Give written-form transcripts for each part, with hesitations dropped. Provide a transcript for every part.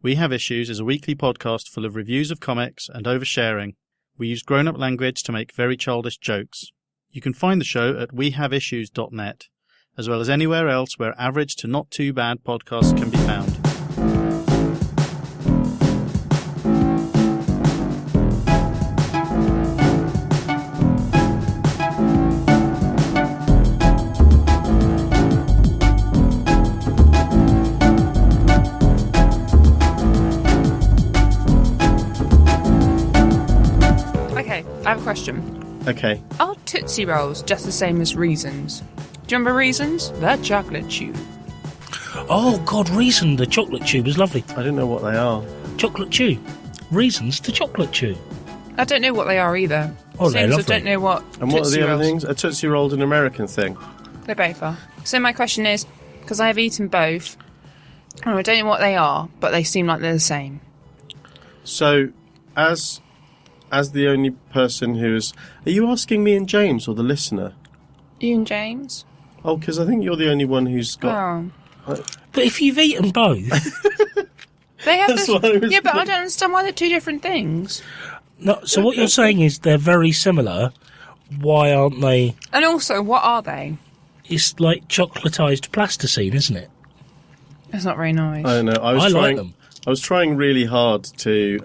We Have Issues is a weekly podcast full of reviews of comics and oversharing. We use grown-up language to make very childish jokes. You can find the show at wehaveissues.net, as well as anywhere else where average to not too bad podcasts can be found. I have a question. Okay. Are Tootsie Rolls just the same as Reasons? Do you remember Reasons? That chocolate chew. Oh, God, Reason, the chocolate chew was lovely. I don't know what they are. Chocolate chew. Reasons, the chocolate chew. I don't know what they are either. Oh, they're lovely. I don't know what And what Tootsie are the other Rolls. things? A Tootsie Roll's an American thing. They both are. So my question is, because I have eaten both, and I don't know what they are, but they seem like they're the same. So, as the only person who's... Are you asking me and James or the listener? You and James? Oh, because I think you're the only one who's got... Oh. But if you've eaten both... They have That's what I was Yeah, but I don't understand why they're two different things. No, so what you're saying is they're very similar. Why aren't they... And also, what are they? It's like chocolatised plasticine, isn't it? It's not very nice. I don't know. I like them. I was trying really hard to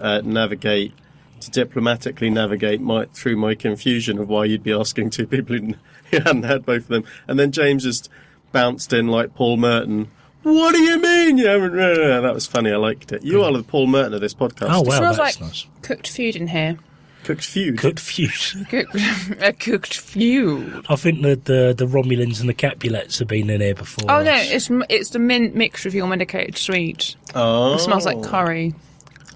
diplomatically navigate through my confusion of why you'd be asking two people who hadn't had both of them. And then James just bounced in like Paul Merton. What do you mean you haven't read it? That was funny. I liked it. You are the Paul Merton of this podcast. Oh, It wow, smells that's like nice. cooked food in here. Cooked feud. Cooked feud. A cooked feud. I think that the Romulans and the Capulets have been in here before. Oh no, us. it's the mint mixed with your medicated sweet. Oh. It smells like curry.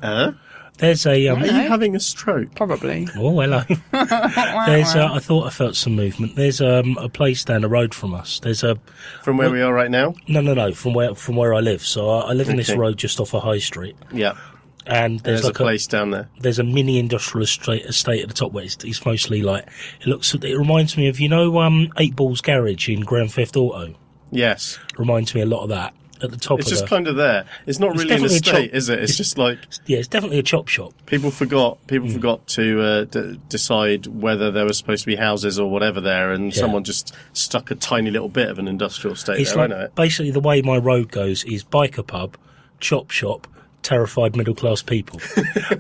Huh? There's a... Are you having a stroke? Probably. Oh, hello. There's I thought I felt some movement. There's a place down the road from us. There's a... From where we are right now? No, from where I live. So I live in this Okay. road just off a high street. Yeah. And There's like a place down there. There's a mini industrial estate at the top where it's mostly like... It reminds me of, 8 Balls Garage in Grand Theft Auto. Yes. Reminds me a lot of that. At the top It's of just kind of there. It's not really an definitely a estate, chop- is it? It's just like... Yeah, it's definitely a chop shop. People forgot to decide whether there was supposed to be houses or whatever there, and Yeah. someone just stuck a tiny little bit of an industrial estate It's there. like, I know it. basically the way my road goes is biker pub, chop shop, terrified middle class people.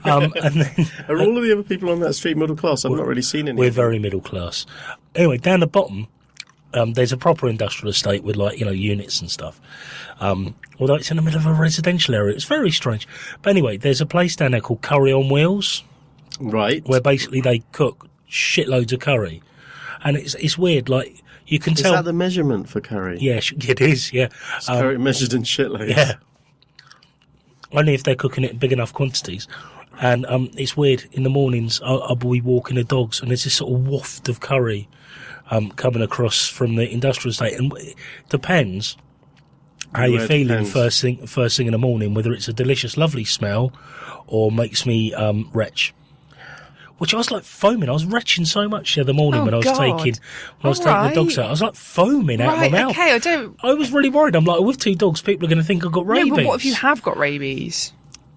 And then Are all of the other people on that street middle class? I've not really seen any. we're very middle class. Anyway, down the bottom, there's a proper industrial estate with units and stuff. Although it's in the middle of a residential area, it's very strange. But anyway, there's a place down there called Curry on Wheels, Right. where basically they cook shitloads of curry, and it's weird. Like you can Is tell. that the measurement for curry? Yeah, it is. Yeah, Is curry measured in shitloads? yeah. Only if they're cooking it in big enough quantities. And it's weird. In the mornings, I'll be walking the dogs, and there's this sort of waft of curry coming across from the industrial estate. And it depends how you're feeling first thing in the morning, whether it's a delicious, lovely smell or makes me retch. Which I was like foaming. I was retching so much the other morning when I was taking the dogs out. I was like foaming out of my mouth. Okay, I was really worried. I'm like, with two dogs, people are going to think I've got rabies. No, but what if you have got rabies?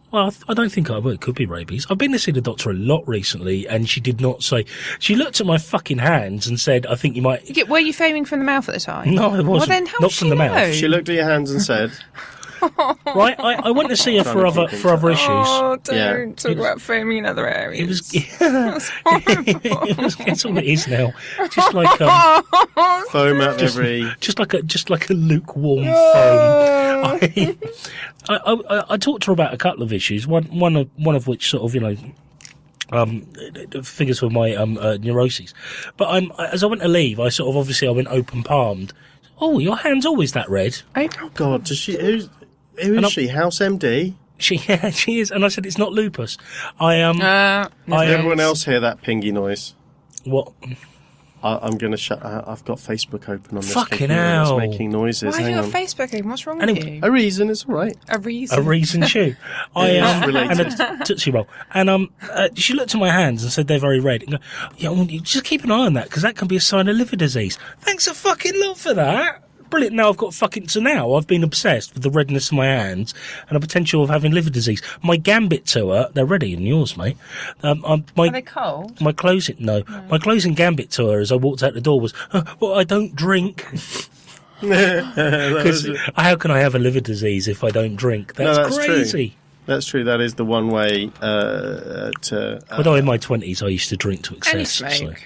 Well, I don't think I will. It could be rabies. I've been to see the doctor a lot recently, and she did not say... She looked at my fucking hands and said, I think you might... Were you foaming from the mouth at the time? No, I wasn't. Well, then how not would from she the know? mouth. She looked at your hands and said... Right, I went to see her for other issues. Oh, Yeah. don't talk about foaming in other areas. It was... That's horrible. It's all it is now. Just like... Foam out every... just like a lukewarm foam. I talked to her about a couple of issues. One of which sort of figures with my neuroses. But as I went to leave, I sort of I went open palmed. Oh, your hand's always that red. Oh God, does she? Who is she? House MD? She is. And I said it's not lupus. Everyone else hear that pingy noise? What? I'm going to shut... I've got Facebook open on this. Fucking computer. hell. It's making noises. Why have Hang you on. got Facebook open? What's wrong with you? A reason, it's all right. A reason? A reason too. It's related. And a Tootsie Roll. And she looked at my hands and said they're very red. And go, yeah, well, you just keep an eye on that, because that can be a sign of liver disease. Thanks a fucking lot for that. Brilliant. Now I've got fucking... So now I've been obsessed with the redness of my hands and the potential of having liver disease. My Gambit tour, they're ready in yours, mate. Are they cold? My closing... No. My closing Gambit tour as I walked out the door was, well, I don't drink. Because how can I have a liver disease if I don't drink? That's crazy. True. That's true. That is the one way to... Although in my 20s I used to drink to excess. And you smoke. So.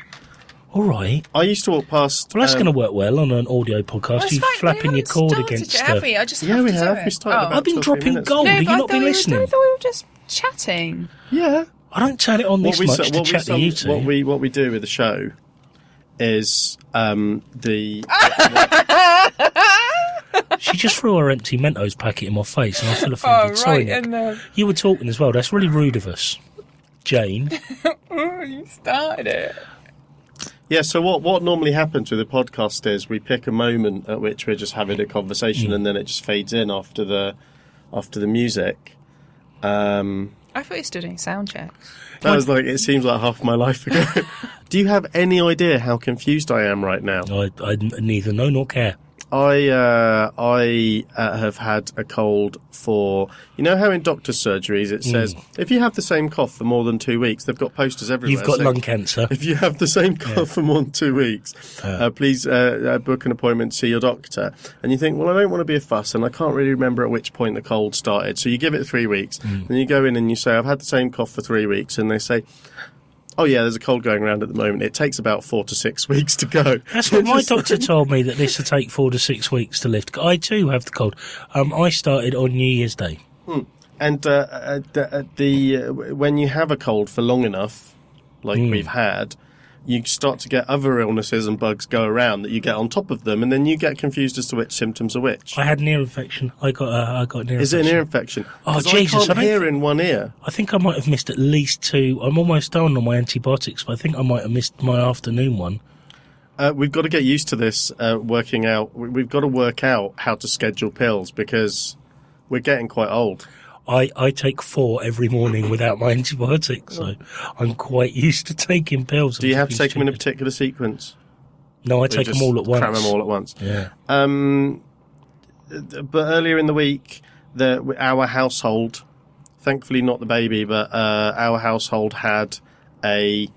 All right. I used to walk past... Well, that's going to work well on an audio podcast. You flapping your cord against it, have we? I just Yeah, we have. We started about I've been 2 or 3 dropping minutes. gold. No, Have you but not been listening? I thought we were just chatting. Yeah. I don't turn it on this much to chat to you two. What we do with the show is She just threw her empty Mentos packet in my face and I feel offended. Sorry, Nick. You were talking as well. That's really rude of us. Jane. You started it. Yeah, so what normally happens with a podcast is we pick a moment at which we're just having a conversation and then it just fades in after the music. I thought you were still doing sound checks. That was like, it seems like half my life ago. Do you have any idea how confused I am right now? I neither know nor care. I have had a cold for... You know how in doctor's surgeries it says, if you have the same cough for more than 2 weeks, they've got posters everywhere. You've got lung cancer. If you have the same cough for more than 2 weeks, please book an appointment to see your doctor. And you think, well, I don't want to be a fuss, and I can't really remember at which point the cold started. So you give it 3 weeks, and you go in and you say, I've had the same cough for 3 weeks, and they say... Oh, yeah, there's a cold going around at the moment. It takes about 4 to 6 weeks to go. That's what my doctor told me, that this will take 4 to 6 weeks to lift. I, too, have the cold. I started on New Year's Day. And when you have a cold for long enough, like we've had, you start to get other illnesses and bugs go around that you get on top of them, and then you get confused as to which symptoms are which. I had an ear infection. I got an ear infection. Is it an ear infection? Oh, Jesus. I can't hear in one ear. I think I might have missed at least 2. I'm almost done on my antibiotics, but I think I might have missed my afternoon one. We've got to get used to this working out. We've got to work out how to schedule pills because we're getting quite old. I take 4 every morning without my antibiotics, so I'm quite used to taking pills. Do you have to take them in a particular sequence? No, I take them all at once. Cram them all at once. Yeah. But earlier in the week, our household, thankfully not the baby, but our household had a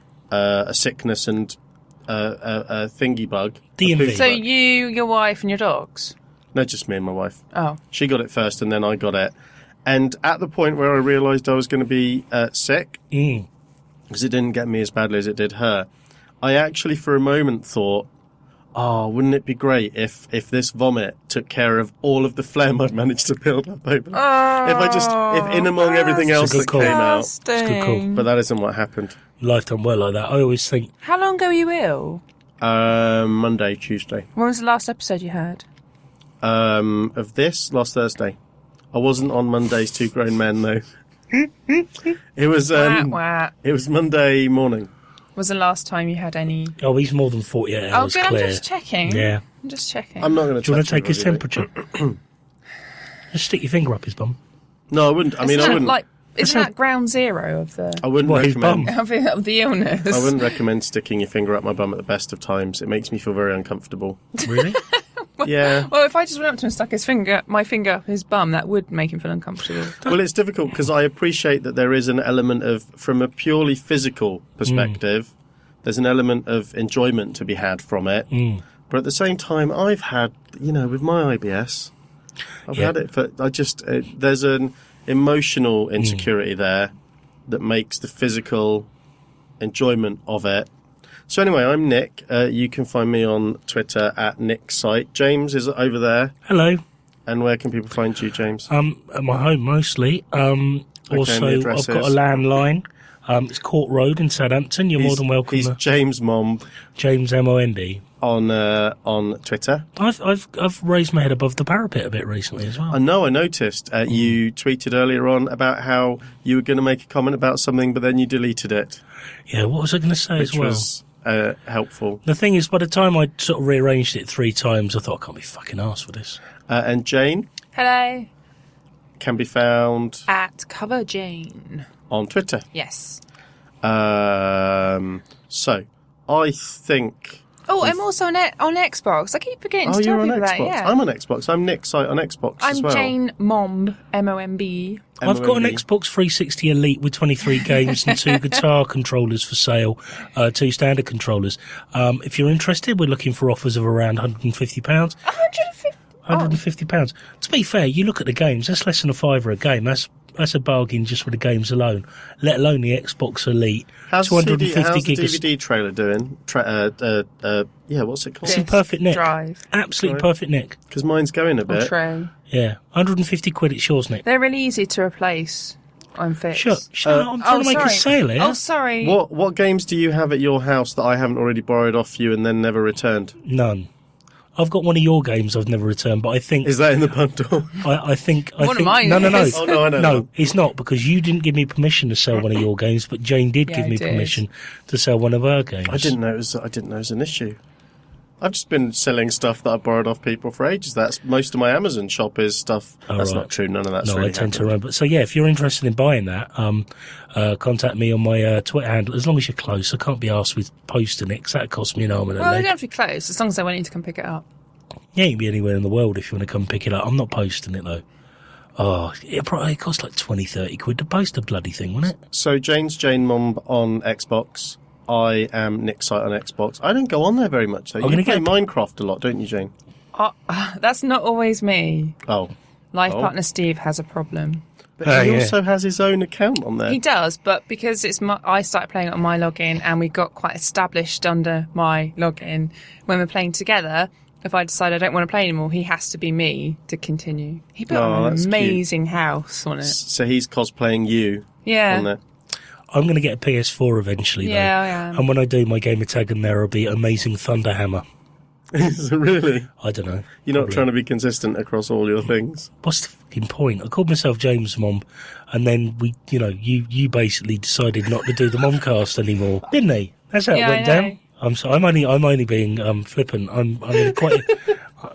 sickness and a thingy bug. DMV. So you, your wife, and your dogs? No, just me and my wife. Oh. She got it first, and then I got it. And at the point where I realised I was going to be sick, because it didn't get me as badly as it did her, I actually for a moment thought, oh, wouldn't it be great if this vomit took care of all of the phlegm I'd managed to build up over? If in among everything else that came out. It's a good call. But that isn't what happened. Life done well like that. I always think... How long ago were you ill? Monday, Tuesday. When was the last episode you heard? Of this, last Thursday. I wasn't on Monday's Two Grown Men, though. It was It was Monday morning. Was the last time you had any... Oh, he's more than 48 hours good, clear. I'm just checking. Yeah. I'm just checking. I'm not going to. Do you want to take his temperature? Just stick your finger up his bum. No, I wouldn't. I wouldn't. Isn't that ground zero of the... I wouldn't What, his recommend. bum? of the illness? I wouldn't recommend sticking your finger up my bum at the best of times. It makes me feel very uncomfortable. Really? Yeah. Well, if I just went up to him and stuck my finger up his bum, that would make him feel uncomfortable. Well, it's difficult because I appreciate that there is an element of, from a purely physical perspective, there's an element of enjoyment to be had from it. But at the same time, I've had, with my IBS, I've had it for, there's an emotional insecurity there that makes the physical enjoyment of it. So anyway, I'm Nick. You can find me on Twitter at NickSite. James is over there. Hello. And where can people find you, James? At my home mostly. Also, I've got a landline. It's Court Road in Southampton. You're more than welcome. He's James Mond. James M-O-N-D. On Twitter. I've raised my head above the parapet a bit recently as well. I know, I noticed. You tweeted earlier on about how you were going to make a comment about something, but then you deleted it. Yeah, what was I going to say as well? Which was helpful. The thing is, by the time I sort of rearranged it 3 times, I thought, I can't be fucking arsed for this. And Jane? Hello. Can be found... At Cover Jane. On Twitter. Yes. So, I think Oh, I'm also on Xbox. I keep forgetting to you're tell on people Xbox. that. Yeah. I'm on Xbox. I'm Nick Site on Xbox as I'm well. Jane Momb, MOMB. I've got an MOMB. Xbox 360 Elite with 23 games and 2 guitar controllers for sale, 2 standard controllers. If you're interested, we're looking for offers of around £150. 150. £150. To be fair, you look at the games, that's less than a £5 a game. That's a bargain just for the games alone, let alone the Xbox Elite. How's 250 how's the gigs. DVD trailer doing? What's it called? It's in perfect nick. Drive. Absolutely Drive. perfect nick. Because mine's going a Or bit. tray. Yeah. 150 quid, it's yours, Nick. They're really easy to replace on fix. Shut up. I'm trying to make a sale here. Oh, sorry. What games do you have at your house that I haven't already borrowed off you and then never returned? None. I've got one of your games I've never returned, but I think... Is that in the bundle? I think... One of mine No. is. Oh, no, I don't No, know. it's not, because you didn't give me permission to sell one of your games, but Jane did Yeah, give I me did. permission to sell one of her games. I didn't know it was an issue. I've just been selling stuff that I borrowed off people for ages. That's most of my Amazon shop is stuff. Oh, That's right. not true. None of that's No, really I tend to happened. remember. So, yeah, if you're interested in buying that, contact me on my Twitter handle. As long as you're close, I can't be asked with posting it, 'cause that cost me an arm and a Well, you leg. don't have to be close, as long as I want you to come pick it up. Yeah, you can be anywhere in the world if you want to come pick it up. I'm not posting it, though. Oh, it cost like 20, 30 quid to post a bloody thing, wouldn't it? So Jane's Jane Mom on Xbox. I am Nick Site on Xbox. I don't go on there very much though. I'm You gonna play get- Minecraft a lot, don't you, Jane? That's not always me. Oh. Life Oh. partner Steve has a problem. But he yeah. also has his own account on there. He does, but because I started playing it on my login and we got quite established under my login, when we're playing together, if I decide I don't want to play anymore, he has to be me to continue. He built Oh, an that's cute. amazing house on it. So he's cosplaying you Yeah. on there. I'm going to get a PS4 eventually, though. Yeah, I am. And when I do, my gamer tag in there will be Amazing Thunderhammer. Is it really? I don't know. You're not Probably. trying to be consistent across all your things. What's the fucking point? I called myself James Mom, and then you basically decided not to do the Momcast anymore, didn't he? That's how Yeah, it went I know. down. I'm only being flippant. I'm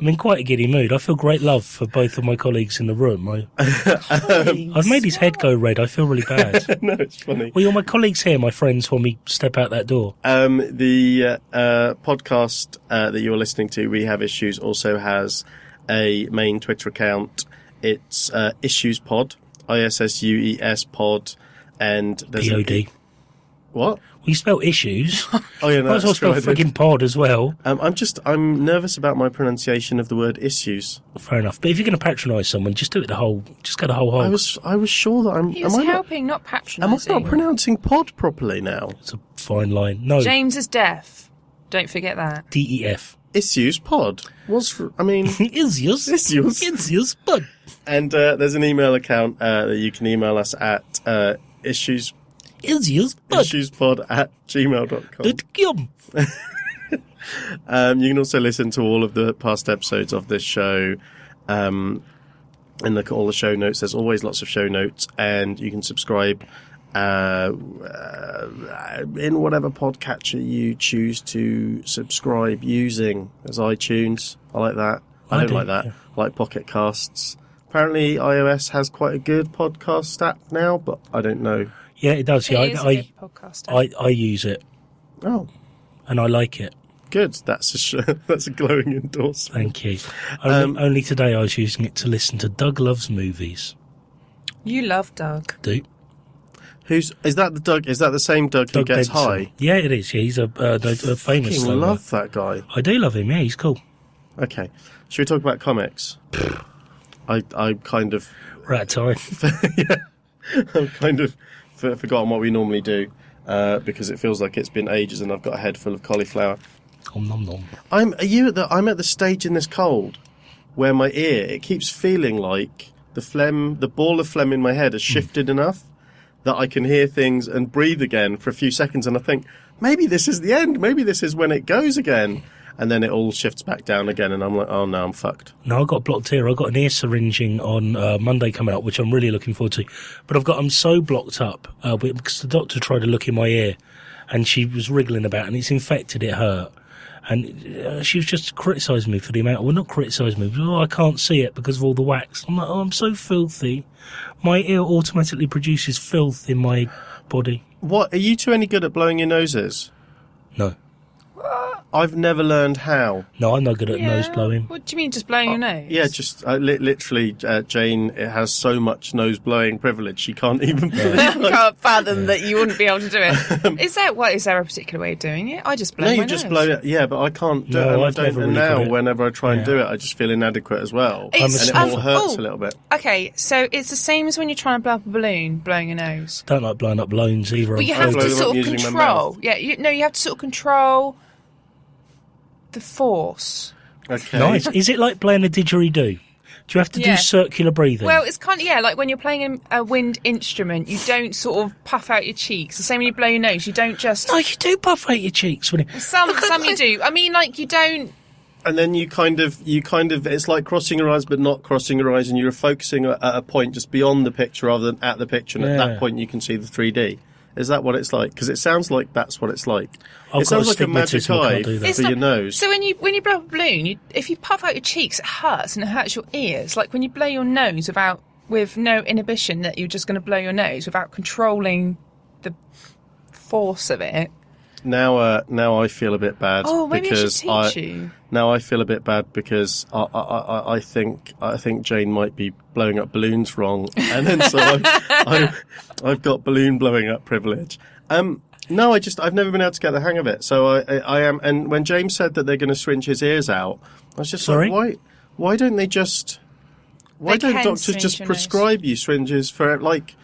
in quite a giddy mood. I feel great love for both of my colleagues in the room. I've made his head go red. I feel really bad. No, it's funny. Well, you're my colleagues here, my friends, when we step out that door. The podcast that you're listening to, We Have Issues, also has a main Twitter account. It's Issues Pod, ISSUES Pod, and there's POD. What? We spell issues. Oh yeah, no, Might as well that's true. spell I did. frigging pod as well. I'm nervous about my pronunciation of the word issues. Fair enough. But if you're going to patronise someone, just do it just go the whole hog. I was sure that I'm. He was am I not, helping, not am I patronising. not pronouncing pod properly now? It's a fine line. No, James is deaf. Don't forget that. DEF. Issues pod. I mean, Issues. Issues. Issues, but and there's an email account that you can email us at issuespod at gmail.com. You can also listen to all of the past episodes of this show and look at all the show notes. There's always lots of show notes, and you can subscribe in whatever podcatcher you choose to subscribe using. There's iTunes. I like that. I don't do, like that. yeah. I like Pocket Casts. Apparently iOS has quite a good podcast app now, but I don't know. Yeah, it does. Yeah, It is a good podcast. I use it Oh, and I like it. good. That's a glowing endorsement. Thank you. Only today I was using it to listen to Doug Loves Movies. You love Doug. Do Is that the Doug? Is that the same Doug who Doug gets Benson. high? Yeah, it is. Yeah, he's a famous. I love that guy. I do love him. Yeah, he's cool. Okay, should we talk about comics? I kind of We're out of time. I've kind of forgotten what we normally do because it feels like it's been ages, and I've got a head full of cauliflower. Om nom nom. I'm at the stage in this cold where my ear, it keeps feeling like the ball of phlegm in my head has shifted enough that I can hear things and breathe again for a few seconds, and I think maybe this is the end, maybe this is when it goes again, and then it all shifts back down again, and I'm like, oh no, I'm fucked. No, I got blocked here. I got an ear syringing on Monday coming up, which I'm really looking forward to. But I'm so blocked up because the doctor tried to look in my ear, and she was wriggling about, and it's infected. It hurt, and she was just criticising me for the amount. Well, not criticising me, but I can't see it because of all the wax. I'm like, oh, I'm so filthy. My ear automatically produces filth in my body. What, are you two any good at blowing your noses? No. I've never learned how. No, I'm not good at nose blowing. What do you mean, just blowing your nose? Yeah, just literally, Jane has so much nose blowing privilege she can't even. I can't fathom that you wouldn't be able to do it. Is there a particular way of doing it? I just blow my nose. No, you just blow it. Yeah, but I can't do it. No, And I I've don't. never And really got now, it. whenever I try and do it, I just feel inadequate as well, and it all hurts a little bit. Okay, so it's the same as when you're trying to blow up a balloon, blowing your nose. Don't like blowing up balloons either. But you I'm have afraid. to blow them up sort of using my control. mouth. Yeah, you have to sort of control the force. Okay. Nice. Is it like playing a didgeridoo? Do you have to do circular breathing? Well, it's kind of, like when you're playing a wind instrument, you don't sort of puff out your cheeks. The same when you blow your nose, you don't just... No, you do puff out your cheeks when it... Some you do. I mean, like, you don't... And then you kind of, it's like crossing your eyes, but not crossing your eyes, and you're focusing at a point just beyond the picture rather than at the picture, and at that point you can see the 3D. Is that what it's like? Because it sounds like that's what it's like. I've It sounds got like a magic astigmatism, I eye can't do that. for your nose. So when you blow up a balloon, if you puff out your cheeks, it hurts and it hurts your ears. Like when you blow your nose with no inhibition that you're just going to blow your nose without controlling the force of it. Now I feel a bit bad. Oh, maybe because I should teach you. Now I feel a bit bad because I think Jane might be blowing up balloons wrong, and then so I've got balloon blowing up privilege. No, I've never been able to get the hang of it. So I am. And when James said that they're going to syringe his ears out, I was just like, why don't they just? Why They don't can doctors syringe just your prescribe you syringes for like?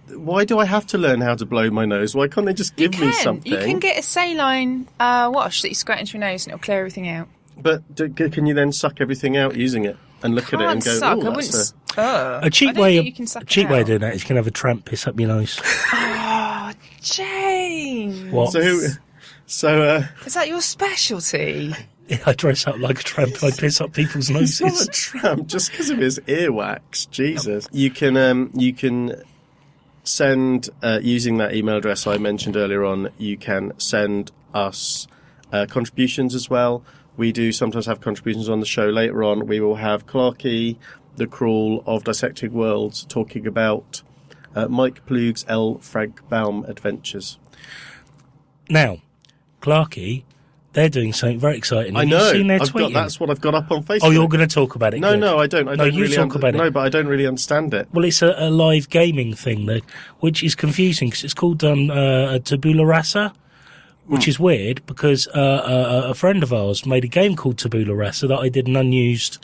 Why do I have to learn how to blow my nose? Why can't they just give me something? You can get a saline wash that you squirt into your nose and it'll clear everything out. But can you then suck everything out using it and look at it and go, suck. "Oh, I that's wouldn't. A cheap way of of doing that is you can have a tramp piss up your nose. Oh, James. What? So Is that your specialty? I dress up like a tramp and I piss up people's He's not noses. a tramp just because of his earwax. Jesus. You can send, using that email address I mentioned earlier on, you can send us contributions as well. We do sometimes have contributions on the show. Later on, we will have Clarky, the Crawl of Dissecting Worlds, talking about Mike Ploog's L. Frank Baum adventures. Now, Clarky, they're doing something very exciting. I Have know. you seen their tweeting? That's what I've got up on Facebook. Oh, you're going to talk about it? No, Good. no, I don't. You talk about it. No, but I don't really understand it. Well, it's a live gaming thing, which is confusing because it's called Tabula Rasa, which is weird because a friend of ours made a game called Tabula Rasa that I did an unused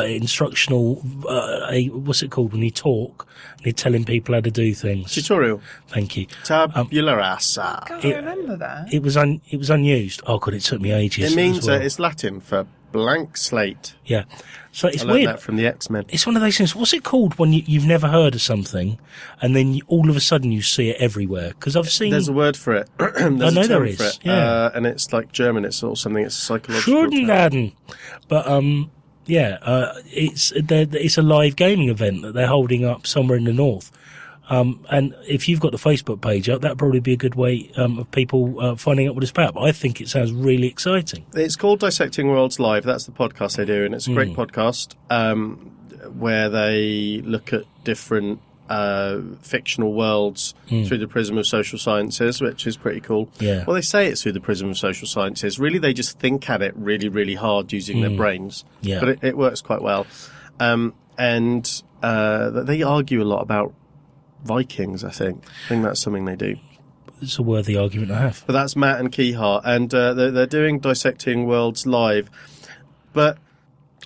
instructional, what's it called when you talk and you're telling people how to do things. Tutorial. Thank you. Tabula rasa. I can't remember that. It was unused. Oh god, it took me ages. It means as well. it's Latin for blank slate. Yeah. So it's I learned weird. that from the X-Men. It's one of those things. What's it called when you've never heard of something and then all of a sudden you see it everywhere? Because I've seen... There's a word for it. There's I know a term there is, for it. yeah. And it's like German. It's sort of something. It's a psychological term. Schuldenladen. But it's a live gaming event that they're holding up somewhere in the north. And if you've got the Facebook page up, that'd probably be a good way of people finding out what it's about. But I think it sounds really exciting. It's called Dissecting Worlds Live. That's the podcast they do, and it's a great podcast where they look at different fictional worlds through the prism of social sciences, which is pretty cool. Yeah. Well, they say it's through the prism of social sciences. Really, they just think at it really, really hard using their brains. Yeah. But it works quite well. And they argue a lot about Vikings, I think. I think that's something they do. It's a worthy argument to have. But that's Matt and Kehaar, and they're doing Dissecting Worlds live. But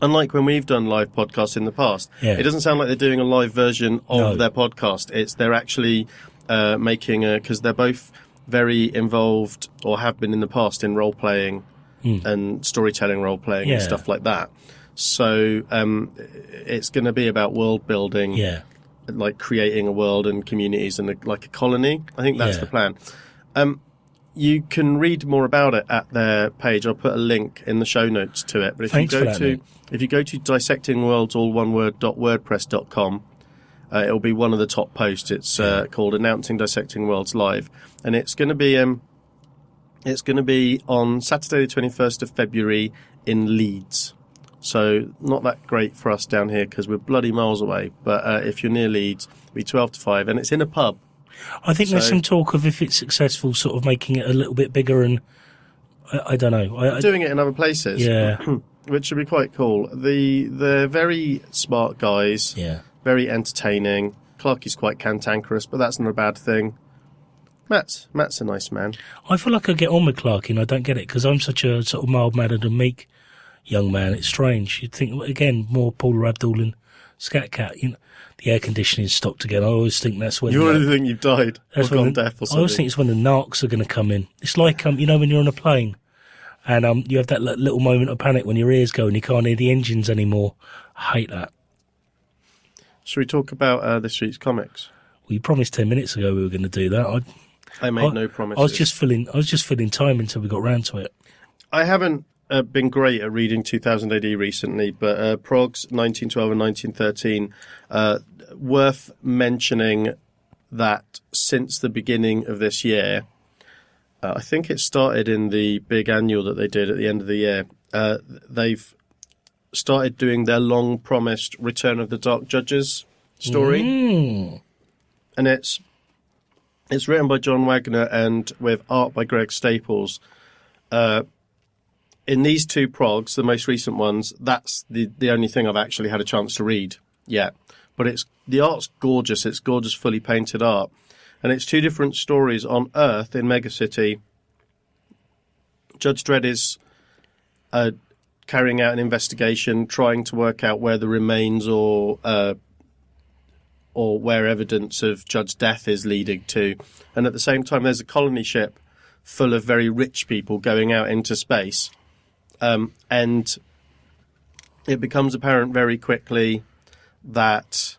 unlike when we've done live podcasts in the past, it doesn't sound like they're doing a live version of their podcast. They're actually making because they're both very involved or have been in the past in role-playing and storytelling role-playing and stuff like that. So it's going to be about world building. Yeah. Like creating a world and communities and like a colony. I think that's the plan. You can read more about it at their page. I'll put a link in the show notes to it. But if you go to dissectingworlds, all one word, .wordpress.com, it'll be one of the top posts. It's called Announcing Dissecting Worlds Live, and it's going to be on Saturday the 21st of February in Leeds. So not that great for us down here because we're bloody miles away. But if you're near Leeds, it'll be 12 to 5, and it's in a pub. I think there's some talk of, if it's successful, sort of making it a little bit bigger and I don't know. Doing it in other places. Yeah. Which would be quite cool. They're very smart guys. Yeah. Very entertaining. Clarky's quite cantankerous, but that's not a bad thing. Matt's a nice man. I feel like I get on with Clarky and I don't get it because I'm such a sort of mild-mannered and meek young man. It's strange. You'd think, again, more Paula Abdul and Scat Cat. You know, the air conditioning's stopped again. I always think that's when... You already think you've died or gone deaf or something. I always think it's when the narcs are going to come in. It's like, you know, when you're on a plane and you have that little moment of panic when your ears go and you can't hear the engines anymore. I hate that. Should we talk about this week's comics? We promised 10 minutes ago we were going to do that. I made no promises. I was just filling time until we got round to it. I haven't been great at reading 2000 AD recently, but Prog's 1912 and 1913, worth mentioning that since the beginning of this year, I think it started in the big annual that they did at the end of the year, they've started doing their long-promised Return of the Dark Judges story. And it's written by John Wagner and with art by Greg Staples. In these two progs, the most recent ones, that's the only thing I've actually had a chance to read yet. But the art's gorgeous. It's gorgeous, fully painted art. And it's two different stories on Earth in Megacity. Judge Dredd is carrying out an investigation, trying to work out where the remains or where evidence of Judge's death is leading to. And at the same time, there's a colony ship full of very rich people going out into space. And it becomes apparent very quickly that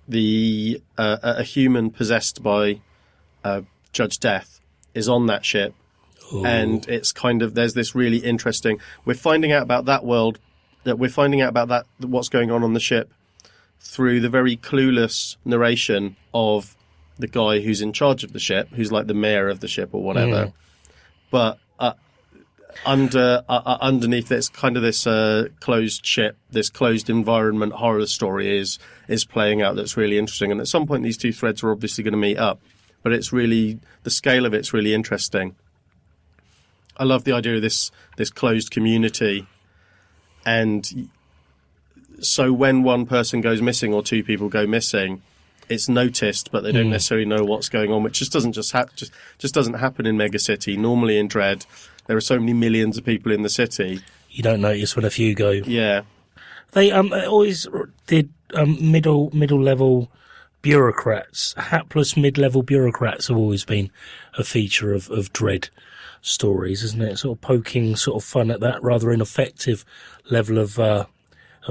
a human possessed by Judge Death is on that ship. Ooh. And it's kind of, there's this really interesting, we're finding out about that world, that we're finding out about that, what's going on the ship, through the very clueless narration of the guy who's in charge of the ship, who's like the mayor of the ship or whatever. But underneath it's kind of this closed ship, this closed environment horror story is playing out that's really interesting. And at some point these two threads are obviously going to meet up. But it's really, the scale of it's really interesting. I love the idea of this closed community. And so when one person goes missing or two people go missing, it's noticed, but they don't necessarily know what's going on, which just doesn't happen in Megacity. Normally in Dredd, there are so many millions of people in the city. You don't notice when a few go. Yeah. They always did middle level bureaucrats. Hapless mid-level bureaucrats have always been a feature of Dredd stories, isn't it? Sort of poking sort of fun at that rather ineffective level of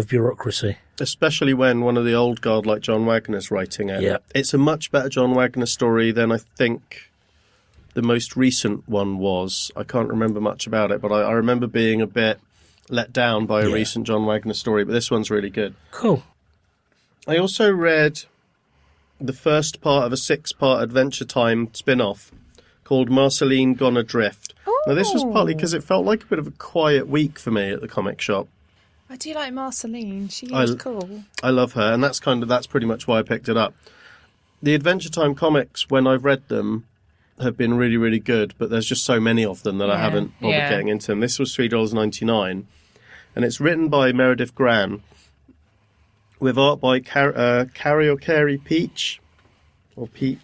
bureaucracy. Especially when one of the old guard like John Wagner's writing it. Yeah. It's a much better John Wagner story than I think the most recent one was. I can't remember much about it, but I remember being a bit let down by a recent John Wagner story, but this one's really good. Cool. I also read the first part of a 6-part Adventure Time spin-off called Marceline Gone Adrift. Ooh. Now, this was partly because it felt like a bit of a quiet week for me at the comic shop. I do like Marceline. She is cool. I love her, and that's pretty much why I picked it up. The Adventure Time comics, when I've read them, have been really, really good, but there's just so many of them that I haven't bothered getting into them. This was $3.99, and it's written by Meredith Gran, with art by Carrie Peach, or Pietsch,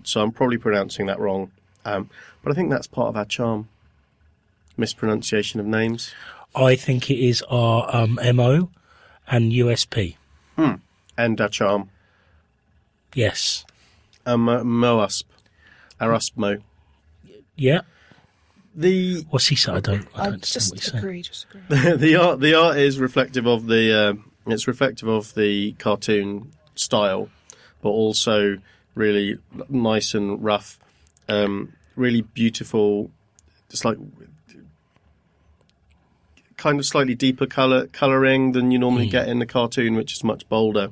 so I'm probably pronouncing that wrong. But I think that's part of our charm. Mispronunciation of names. I think it is our MO and USP. And our charm. Yes. Moasp. Araspmo. Yeah. What's he said? I don't just agree. The art is reflective of it's reflective of the cartoon style, but also really nice and rough, really beautiful, just like kind of slightly deeper colouring than you normally get in the cartoon, which is much bolder.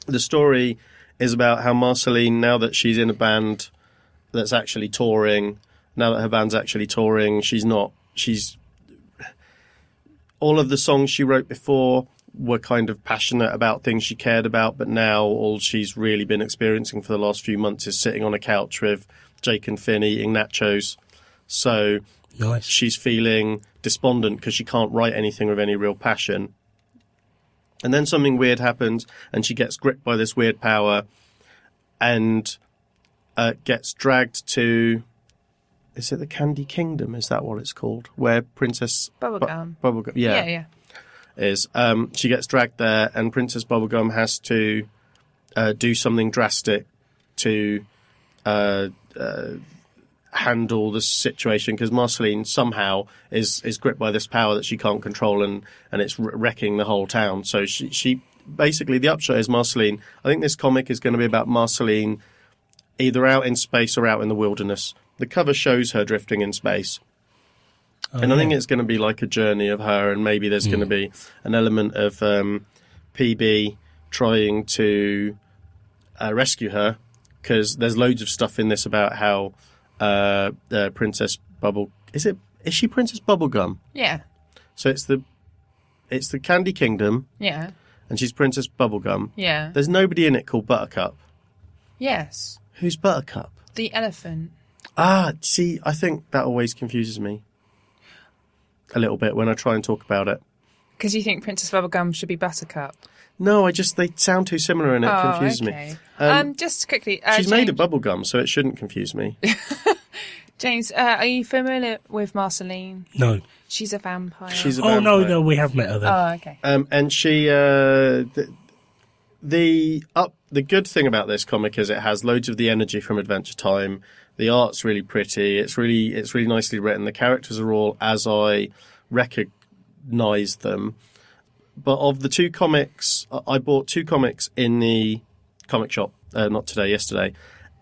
The story is about how Marceline, now that she's in a band that's actually touring, now that her band's actually touring, all of the songs she wrote before were kind of passionate about things she cared about, but now all she's really been experiencing for the last few months is sitting on a couch with Jake and Finn eating nachos So Nice. she's feeling despondent because she can't write anything with any real passion. And then something weird happens, and she gets gripped by this weird power and gets dragged to... Is it the Candy Kingdom? Is that what it's called? Where Princess... Bubblegum. Bubblegum, yeah. Yeah. Is. She gets dragged there, and Princess Bubblegum has to do something drastic to handle the situation, because Marceline somehow is gripped by this power that she can't control, and it's wrecking the whole town. So she basically, the upshot is Marceline... I think this comic is going to be about Marceline either out in space or out in the wilderness. The cover shows her drifting in space. And I think it's going to be like a journey of her, and maybe there's going to be an element of PB trying to rescue her, because there's loads of stuff in this about how Princess Bubble... Is she Princess Bubblegum? Yeah. So it's the Candy Kingdom, Yeah. and she's Princess Bubblegum. Yeah. There's nobody in it called Buttercup. Yes. Who's Buttercup? The elephant. Ah, see, I think that always confuses me a little bit when I try and talk about it. Because you think Princess Bubblegum should be Buttercup. No, they sound too similar and it confuses me. Just quickly. She's made of bubblegum, so it shouldn't confuse me. James, are you familiar with Marceline? No. She's a vampire. She's a Oh, vampire. no, we have met her then. Oh, okay. And she... The good thing about this comic is it has loads of the energy from Adventure Time. The art's really pretty. It's really nicely written. The characters are all as I recognise them. But of the two comics, I bought two comics in the comic shop, not today, yesterday,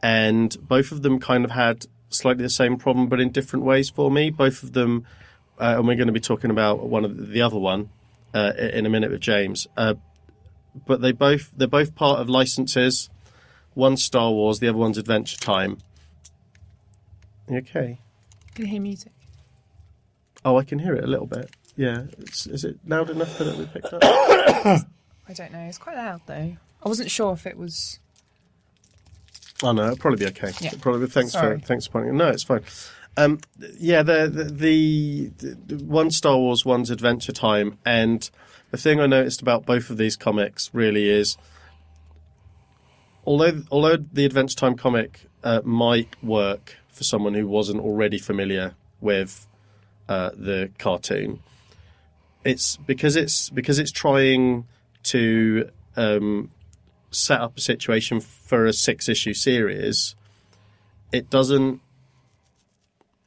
and both of them kind of had slightly the same problem, but in different ways for me. Both of them, and we're going to be talking about the other one in a minute with James. But they're both part of licenses. One's Star Wars, the other one's Adventure Time. Okay. Can you hear music? Oh, I can hear it a little bit. Yeah. Is it loud enough that it would pick up? I don't know. It's quite loud, though. I wasn't sure if it was... Oh, no, it'll probably be okay. Yeah. Thanks for pointing. No, it's fine. The one Star Wars, one's Adventure Time, and the thing I noticed about both of these comics really is, although the Adventure Time comic might work for someone who wasn't already familiar with the cartoon, it's because it's trying to set up a situation for a 6-issue series. It doesn't.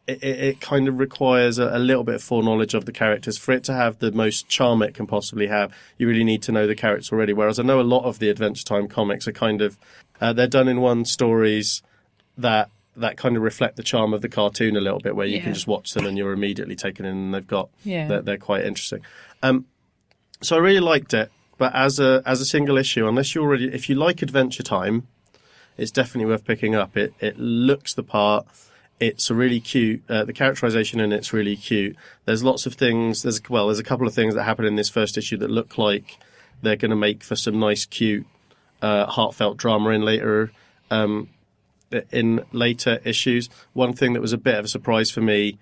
It kind of requires a little bit of foreknowledge of the characters. For it to have the most charm it can possibly have, you really need to know the characters already. Whereas I know a lot of the Adventure Time comics are kind of... they're done in one stories that kind of reflect the charm of the cartoon a little bit, where you can just watch them and you're immediately taken in, and they've got... Yeah. They're quite interesting. So I really liked it, but as a single issue, if you like Adventure Time, it's definitely worth picking up. It looks the part. It's a really cute. The characterization in it's really cute. There's lots of things. There's a couple of things that happen in this first issue that look like they're going to make for some nice, cute, heartfelt drama in later issues. One thing that was a bit of a surprise for me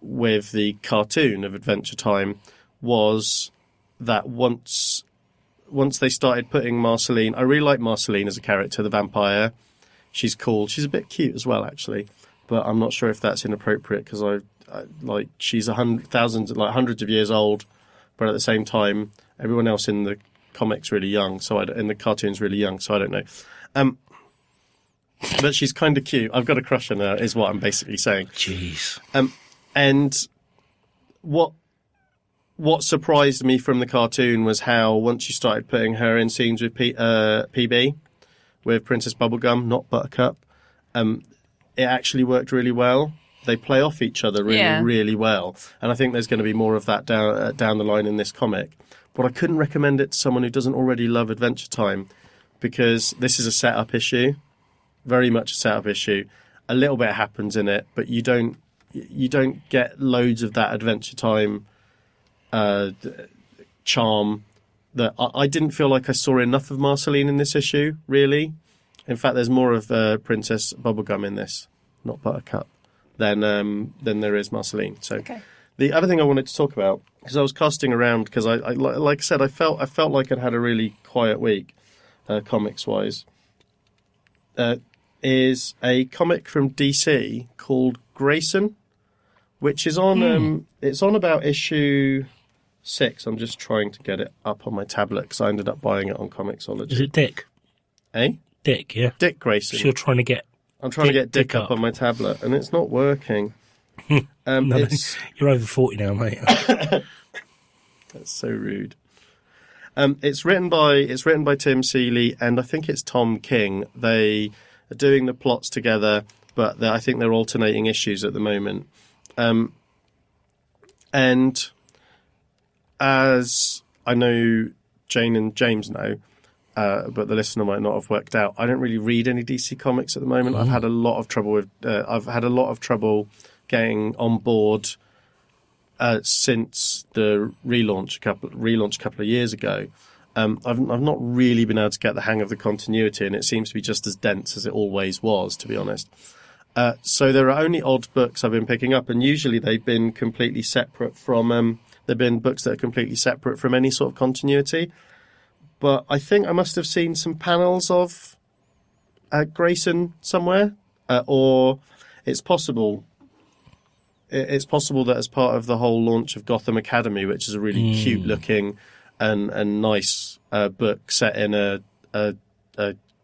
with the cartoon of Adventure Time was that once they started putting Marceline, I really like Marceline as a character, the vampire. She's cool. She's a bit cute as well, actually. But I'm not sure if that's inappropriate, because she's hundreds of years old, but at the same time, everyone else in the comics really young, in the cartoon's really young, so I don't know. But she's kind of cute. I've got a crush on her, is what I'm basically saying. Jeez. And what surprised me from the cartoon was how once you started putting her in scenes with PB, with Princess Bubblegum, not Buttercup, it actually worked really well. They play off each other really well. And I think there's going to be more of that down the line in this comic. But I couldn't recommend it to someone who doesn't already love Adventure Time, because this is a setup issue, very much a setup issue. A little bit happens in it, but you don't get loads of that Adventure Time charm. That I didn't feel like I saw enough of Marceline in this issue, really. In fact, there's more of Princess Bubblegum in this, not Buttercup. than there is Marceline. So Okay. the other thing I wanted to talk about, because I was casting around, because I like I said, I felt like I'd had a really quiet week, comics wise. Is a comic from DC called Grayson, which is on. It's on about issue 6. I'm just trying to get it up on my tablet because I ended up buying it on Comixology. Is it Dick? Eh? Dick, yeah. Dick Grayson. So you're trying to get. I'm trying to get Dick up on my tablet, and it's not working. No, you're over 40 now, mate. That's so rude. It's written by Tim Seeley, and I think it's Tom King. They are doing the plots together, but I think they're alternating issues at the moment. And as I know Jane and James know, but the listener might not have worked out, I don't really read any DC comics at the moment. I've had a lot of trouble with. I've had a lot of trouble getting on board since the relaunch a couple of years ago. I've not really been able to get the hang of the continuity, and it seems to be just as dense as it always was, to be honest. So there are only odd books I've been picking up, and usually they've been completely separate from. They've been books that are completely separate from any sort of continuity. But I think I must have seen some panels of Grayson somewhere, or it's possible. It's possible that as part of the whole launch of Gotham Academy, which is a really cute-looking and nice book set in a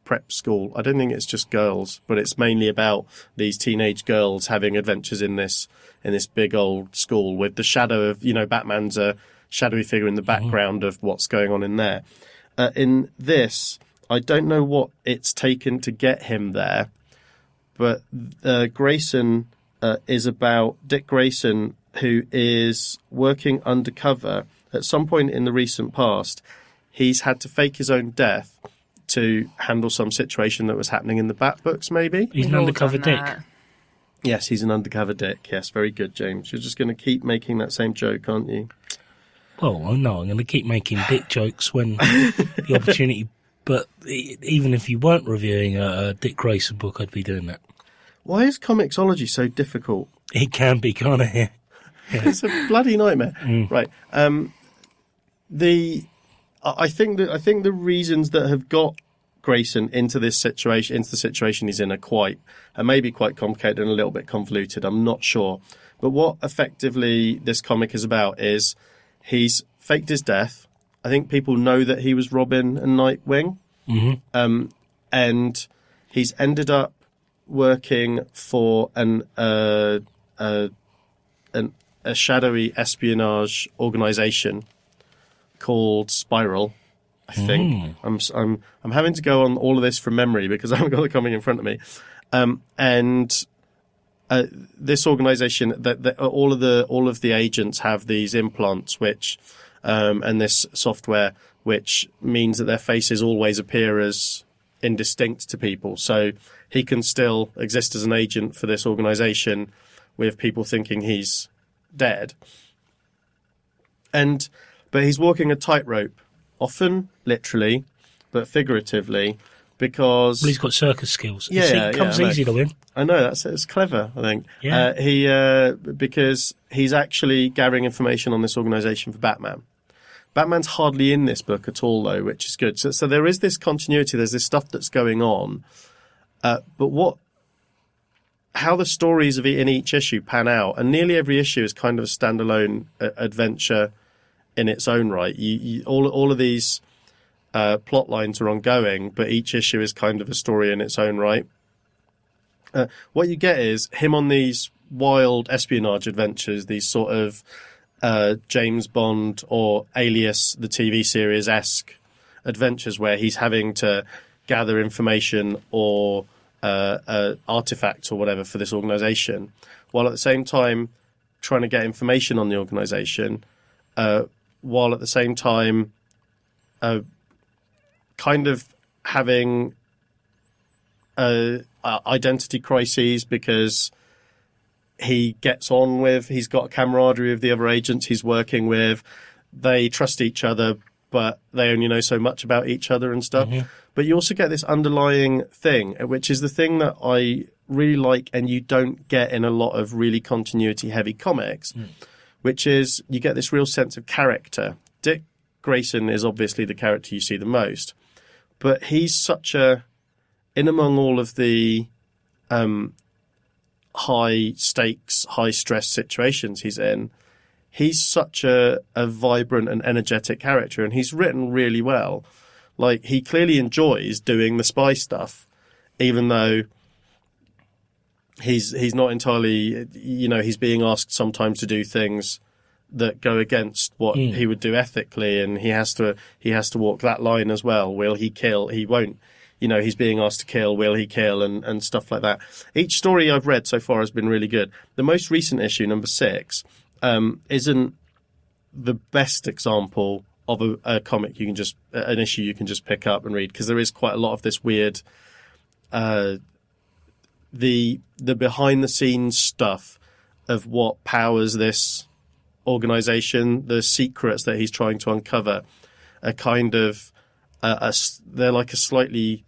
prep school. I don't think it's just girls, but it's mainly about these teenage girls having adventures in this big old school with the shadow of, Batman's a shadowy figure in the background of what's going on in there. In this, I don't know what it's taken to get him there, but Grayson is about Dick Grayson, who is working undercover. At some point in the recent past, he's had to fake his own death to handle some situation that was happening in the Bat books, maybe? He's an undercover Dick. Yes, he's an undercover Dick. Yes, very good, James. You're just going to keep making that same joke, aren't you? Well, no, I'm going to keep making Dick jokes when the opportunity... But even if you weren't reviewing a Dick Grayson book, I'd be doing that. Why is Comixology so difficult? It can be, can't it? Yeah. It's a bloody nightmare. Right. I think the reasons that have got Grayson into the situation he's in, are maybe quite complicated and a little bit convoluted. I'm not sure. But what effectively this comic is about is he's faked his death. I think people know that he was Robin and Nightwing. And he's ended up working for a shadowy espionage organization called Spiral, I think. I'm having to go on all of this from memory because I haven't got the comic in front of me. This organization, that all of the agents have these implants, which and this software, which means that their faces always appear as indistinct to people. So he can still exist as an agent for this organization with people thinking he's dead. But he's walking a tightrope, often literally, but figuratively, because... Well, he's got circus skills. Yeah, it comes easy to him. I know, it's clever, I think. Yeah. Because he's actually gathering information on this organisation for Batman. Batman's hardly in this book at all, though, which is good. So there is this continuity, there's this stuff that's going on. But how the stories in each issue pan out, and nearly every issue is kind of a standalone adventure in its own right. All of these plot lines are ongoing, but each issue is kind of a story in its own right. What you get is him on these wild espionage adventures, these sort of James Bond or Alias, the TV series-esque adventures where he's having to gather information or artifacts or whatever for this organisation, while at the same time trying to get information on the organisation, while at the same time kind of having identity crises because he's got camaraderie with the other agents he's working with. They trust each other, but they only know so much about each other and stuff. But you also get this underlying thing, which is the thing that I really like, and you don't get in a lot of really continuity-heavy comics, which is you get this real sense of character. Dick Grayson is obviously the character you see the most, but he's such in among all of the high-stakes, high-stress situations he's in, he's such a vibrant and energetic character, and he's written really well. Like, he clearly enjoys doing the spy stuff, even though he's not entirely, he's being asked sometimes to do things that go against what he would do ethically, and he has to walk that line as well. Will he kill? He won't. He's being asked to kill. Will he kill? And stuff like that. Each story I've read so far has been really good. The most recent issue, number 6, isn't the best example of a comic an issue you can just pick up and read, because there is quite a lot of this weird, the behind the scenes stuff of what powers this organization, the secrets that he's trying to uncover, are kind of they're like a slightly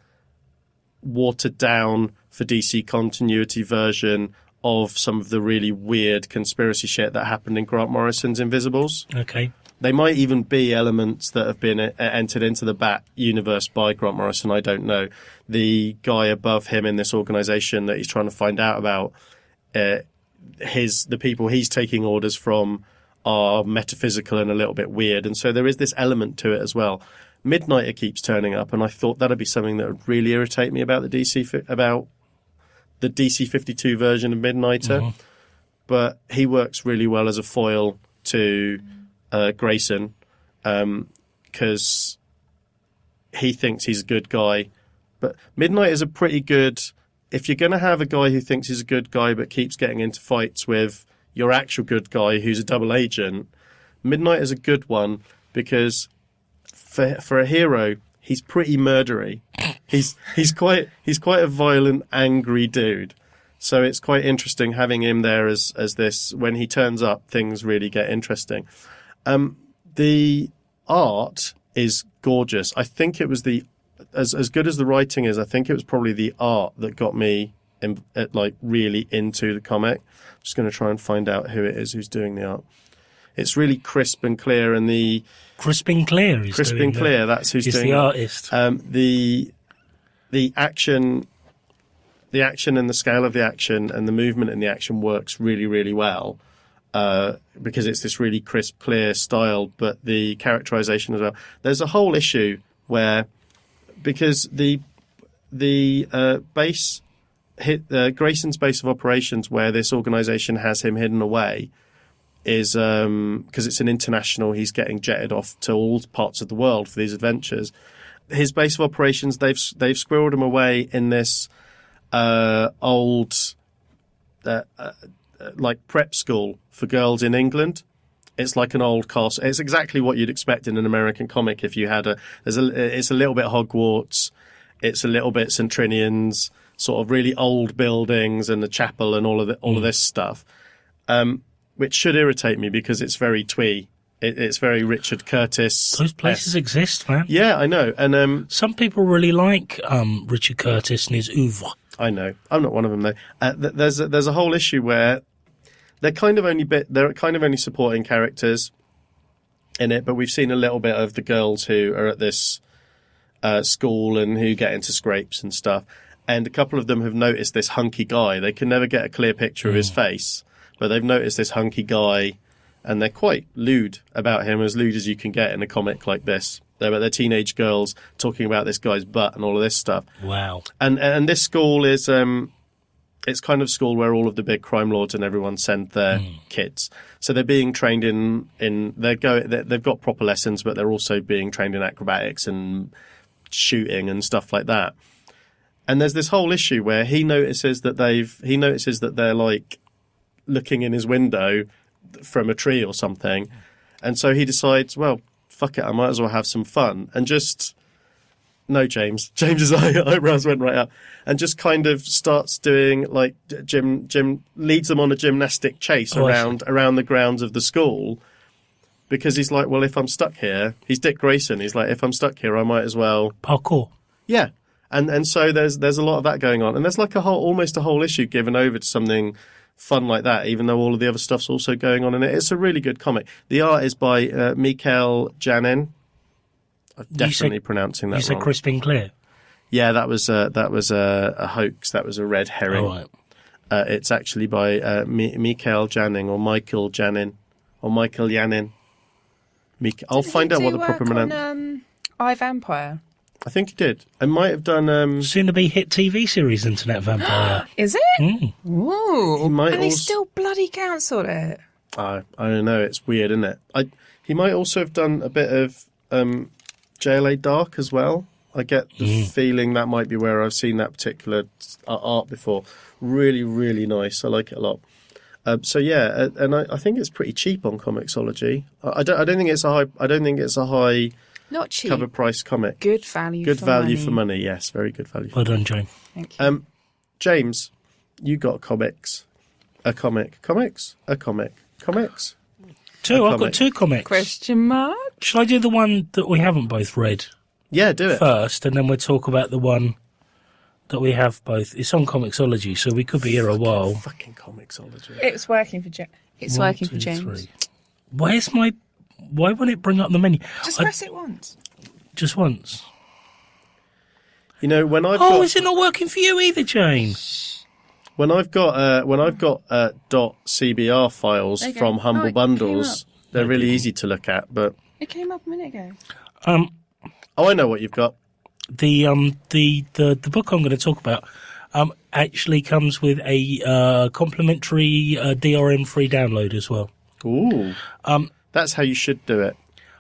watered down for DC continuity version of some of the really weird conspiracy shit that happened in Grant Morrison's Invisibles. Okay. They might even be elements that have been entered into the Bat universe by Grant Morrison. I don't know. The guy above him in this organization that he's trying to find out about, the people he's taking orders from are metaphysical and a little bit weird. And so there is this element to it as well. Midnighter keeps turning up, and I thought that'd be something that would really irritate me about the DC 52 version of Midnighter. Mm-hmm. But he works really well as a foil to Grayson, because he thinks he's a good guy. But Midnight is a pretty good... If you're going to have a guy who thinks he's a good guy but keeps getting into fights with your actual good guy who's a double agent, Midnight is a good one, because for a hero, he's pretty murdery. He's quite a violent, angry dude. So it's quite interesting having him there as this. When he turns up, things really get interesting. The art is gorgeous. I think it was as good as the writing is, I think it was probably the art that got me really into the comic. I'm just going to try and find out who it is who's doing the art. It's really crisp and clear, and Crisp and Clear is Crisp and Clear. That's who's doing the artist. The action and the scale of the action and the movement in the action works really, really well. Because it's this really crisp, clear style, but the characterization as well. There's a whole issue where, because the base hit Grayson's base of operations, where this organization has him hidden away, is because it's an international. He's getting jetted off to all parts of the world for these adventures. His base of operations, they've squirreled him away in this old. Like prep school for girls in England. It's like an old castle. It's exactly what you'd expect in an American comic. If you had it's a little bit Hogwarts, it's a little bit St. Trinian's, sort of really old buildings and the chapel and all of this stuff, which should irritate me because it's very twee. It's very Richard Curtis. Those places exist, man. Yeah, I know. And some people really like Richard Curtis and his oeuvre. I know. I'm not one of them though. There's a whole issue where they're kind of only supporting characters in it, but we've seen a little bit of the girls who are at this school and who get into scrapes and stuff. And a couple of them have noticed this hunky guy. They can never get a clear picture of his face, but they've noticed this hunky guy, and they're quite lewd about him, as lewd as you can get in a comic like this. They're teenage girls talking about this guy's butt and all of this stuff. Wow. And this school is it's kind of school where all of the big crime lords and everyone send their kids. So they're being trained they've got proper lessons, but they're also being trained in acrobatics and shooting and stuff like that. And there's this whole issue where he notices that they're like looking in his window from a tree or something. And so he decides, well, fuck it, I might as well have some fun. And just... No, James's eyebrows went right up. And just kind of starts doing, like, Jim leads them on a gymnastic chase around the grounds of the school. Because he's like, well, if I'm stuck here... He's Dick Grayson. He's like, if I'm stuck here, I might as well... Parkour. Yeah. And so there's a lot of that going on, and there's like almost a whole issue given over to something fun like that, even though all of the other stuff's also going on in it. It's a really good comic. The art is by Mikael Janin. I'm definitely pronouncing that wrong. You said Crispin Clear? Yeah, that was a hoax. That was a red herring. All right. It's actually by Mikael Janin or Michael Janin or Michael Janin. I'll find out what the proper pronunciation. iVampire. I think he did. I might have done. Soon to be hit TV series Internet Vampire. Is it? Ooh. He might and they also- still bloody cancelled it. I don't know. It's weird, isn't it? He might also have done a bit of JLA Dark as well. I get the feeling that might be where I've seen that particular art before. Really, really nice. I like it a lot. So yeah, and I think it's pretty cheap on Comixology. I don't think it's a high. I don't think it's a high Not cheap. cover price comic. Good value. Good for value money. for money. Yes, very good value. Well done, Jane. Thank you. James, you got comics. A comic. Comics? A comic. Comics? Two. A I've got comic. 2 comics. Question mark? Shall I do the one that we haven't both read Yeah, do it. first, and then we'll talk about the one that we have both? It's on Comixology, so we could be here a while. Fucking Comixology. It's working for It's One, working two, for James. 3. Where's my... Why won't it bring up the menu? Just press it once. Just once. You know, when I've Oh, got is it not working for you either, Jane? when I've got .cbr files Okay. from Humble Oh, it came Bundles, up. they're really easy to look at. But It came up a minute ago. I know what you've got. The book I'm going to talk about actually comes with a complimentary DRM free download as well. Ooh, that's how you should do it.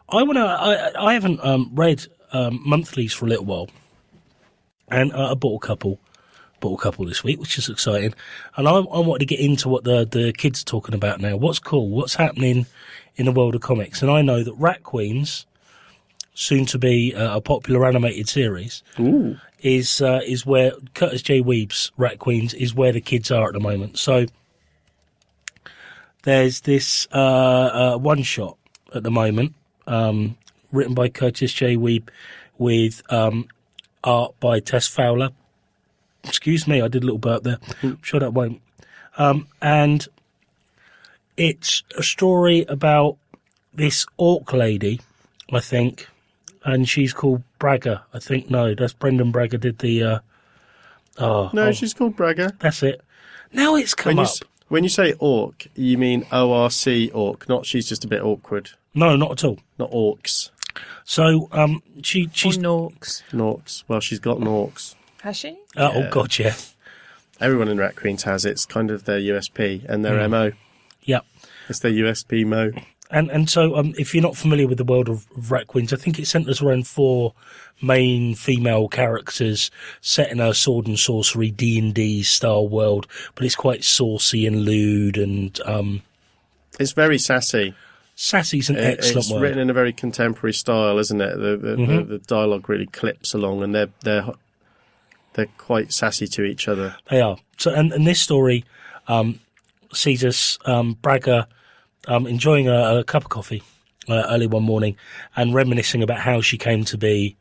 I haven't read monthlies for a little while, and I bought a couple this week, which is exciting. And I wanted to get into what the kids are talking about now. What's cool? What's happening in the world of comics? And I know that Rat Queens, soon to be a popular animated series, Ooh, is where Curtis J. Weeb's Rat Queens is where the kids are at the moment. So there's this one shot at the moment, written by Curtis J. Weeb with art by Tess Fowler. Excuse me, I did a little burp there. I'm sure that won't. And it's a story about this orc lady, I think, and she's called Bragger. I think, no, that's Brendan Bragger did the... no, she's called Bragger. That's it. Now it's come up. When you say orc, you mean ORC orc, not she's just a bit awkward. No, not at all. Not orcs. So she's... Or Norks. Norks. Well, she's got Norks. Has she? Oh, God, yeah. Everyone in Rat Queens has it. It's kind of their USP and their MO. Yeah. It's their USP mo. And so if you're not familiar with the world of Rat Queens, I think it centres around 4 main female characters set in a sword and sorcery D&D style world, but it's quite saucy and lewd and... It's very sassy. Sassy's an excellent It's word. written in a very contemporary style, isn't it? The dialogue really clips along, and they're quite sassy to each other. They are. So, and this story sees us, Bragger, enjoying a cup of coffee early one morning and reminiscing about how she came to be,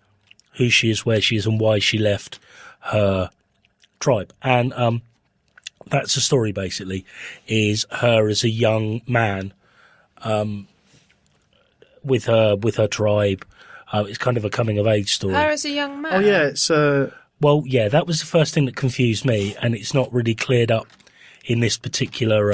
who she is, where she is, and why she left her tribe. And that's the story, basically, is her as a young man with her tribe. It's kind of a coming-of-age story. Her as a young man. Oh yeah, it's Well, yeah, that was the first thing that confused me, and it's not really cleared up in this particular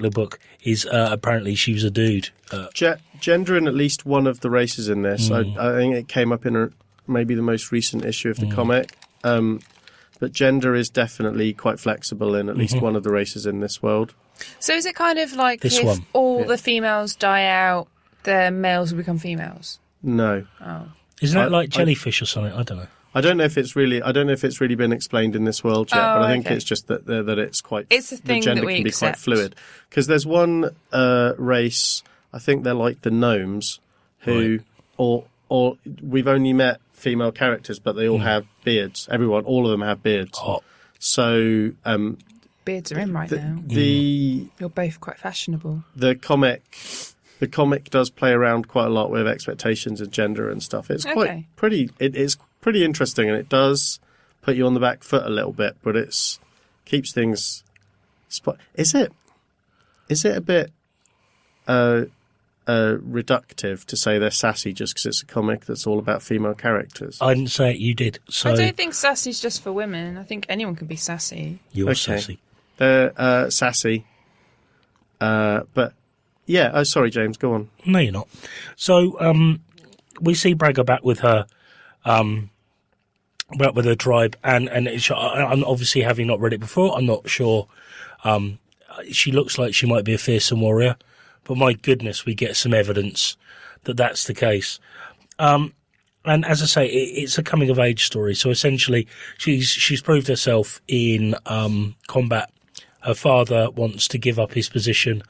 book. Is apparently she was a dude. gender in at least one of the races in this. I think it came up in maybe the most recent issue of the comic. But gender is definitely quite flexible in at least one of the races in this world. So is it kind of like This if one. all the females die out, the males will become females? No. Oh. Isn't that like jellyfish or something? I don't know. I don't know if it's really been explained in this world yet, but I think okay. it's just that it's quite. It's a thing the gender that we can be quite accept. fluid because there's one race. I think they're like the gnomes, who or we've only met female characters, but they all have beards. All of them have beards. Hot. So Beards are in right now. the You're both quite fashionable. the comic does play around quite a lot with expectations of gender and stuff. It's Okay. it is pretty interesting, and it does put you on the back foot a little bit, but it's keeps things. Is it a bit reductive to say they're sassy just because it's a comic that's all about female characters? I didn't say it, you did. So I don't think sassy's just for women. I think anyone can be sassy. You're sassy. They're sassy. But yeah, oh, sorry, James, go on. No, you're not. So we see Braga back with her tribe, and I'm obviously, having not read it before, I'm not sure. She looks like she might be a fearsome warrior, but my goodness, we get some evidence that that's the case. And as I say, it's a coming of age story. So essentially, she's proved herself in combat. Her father wants to give up his position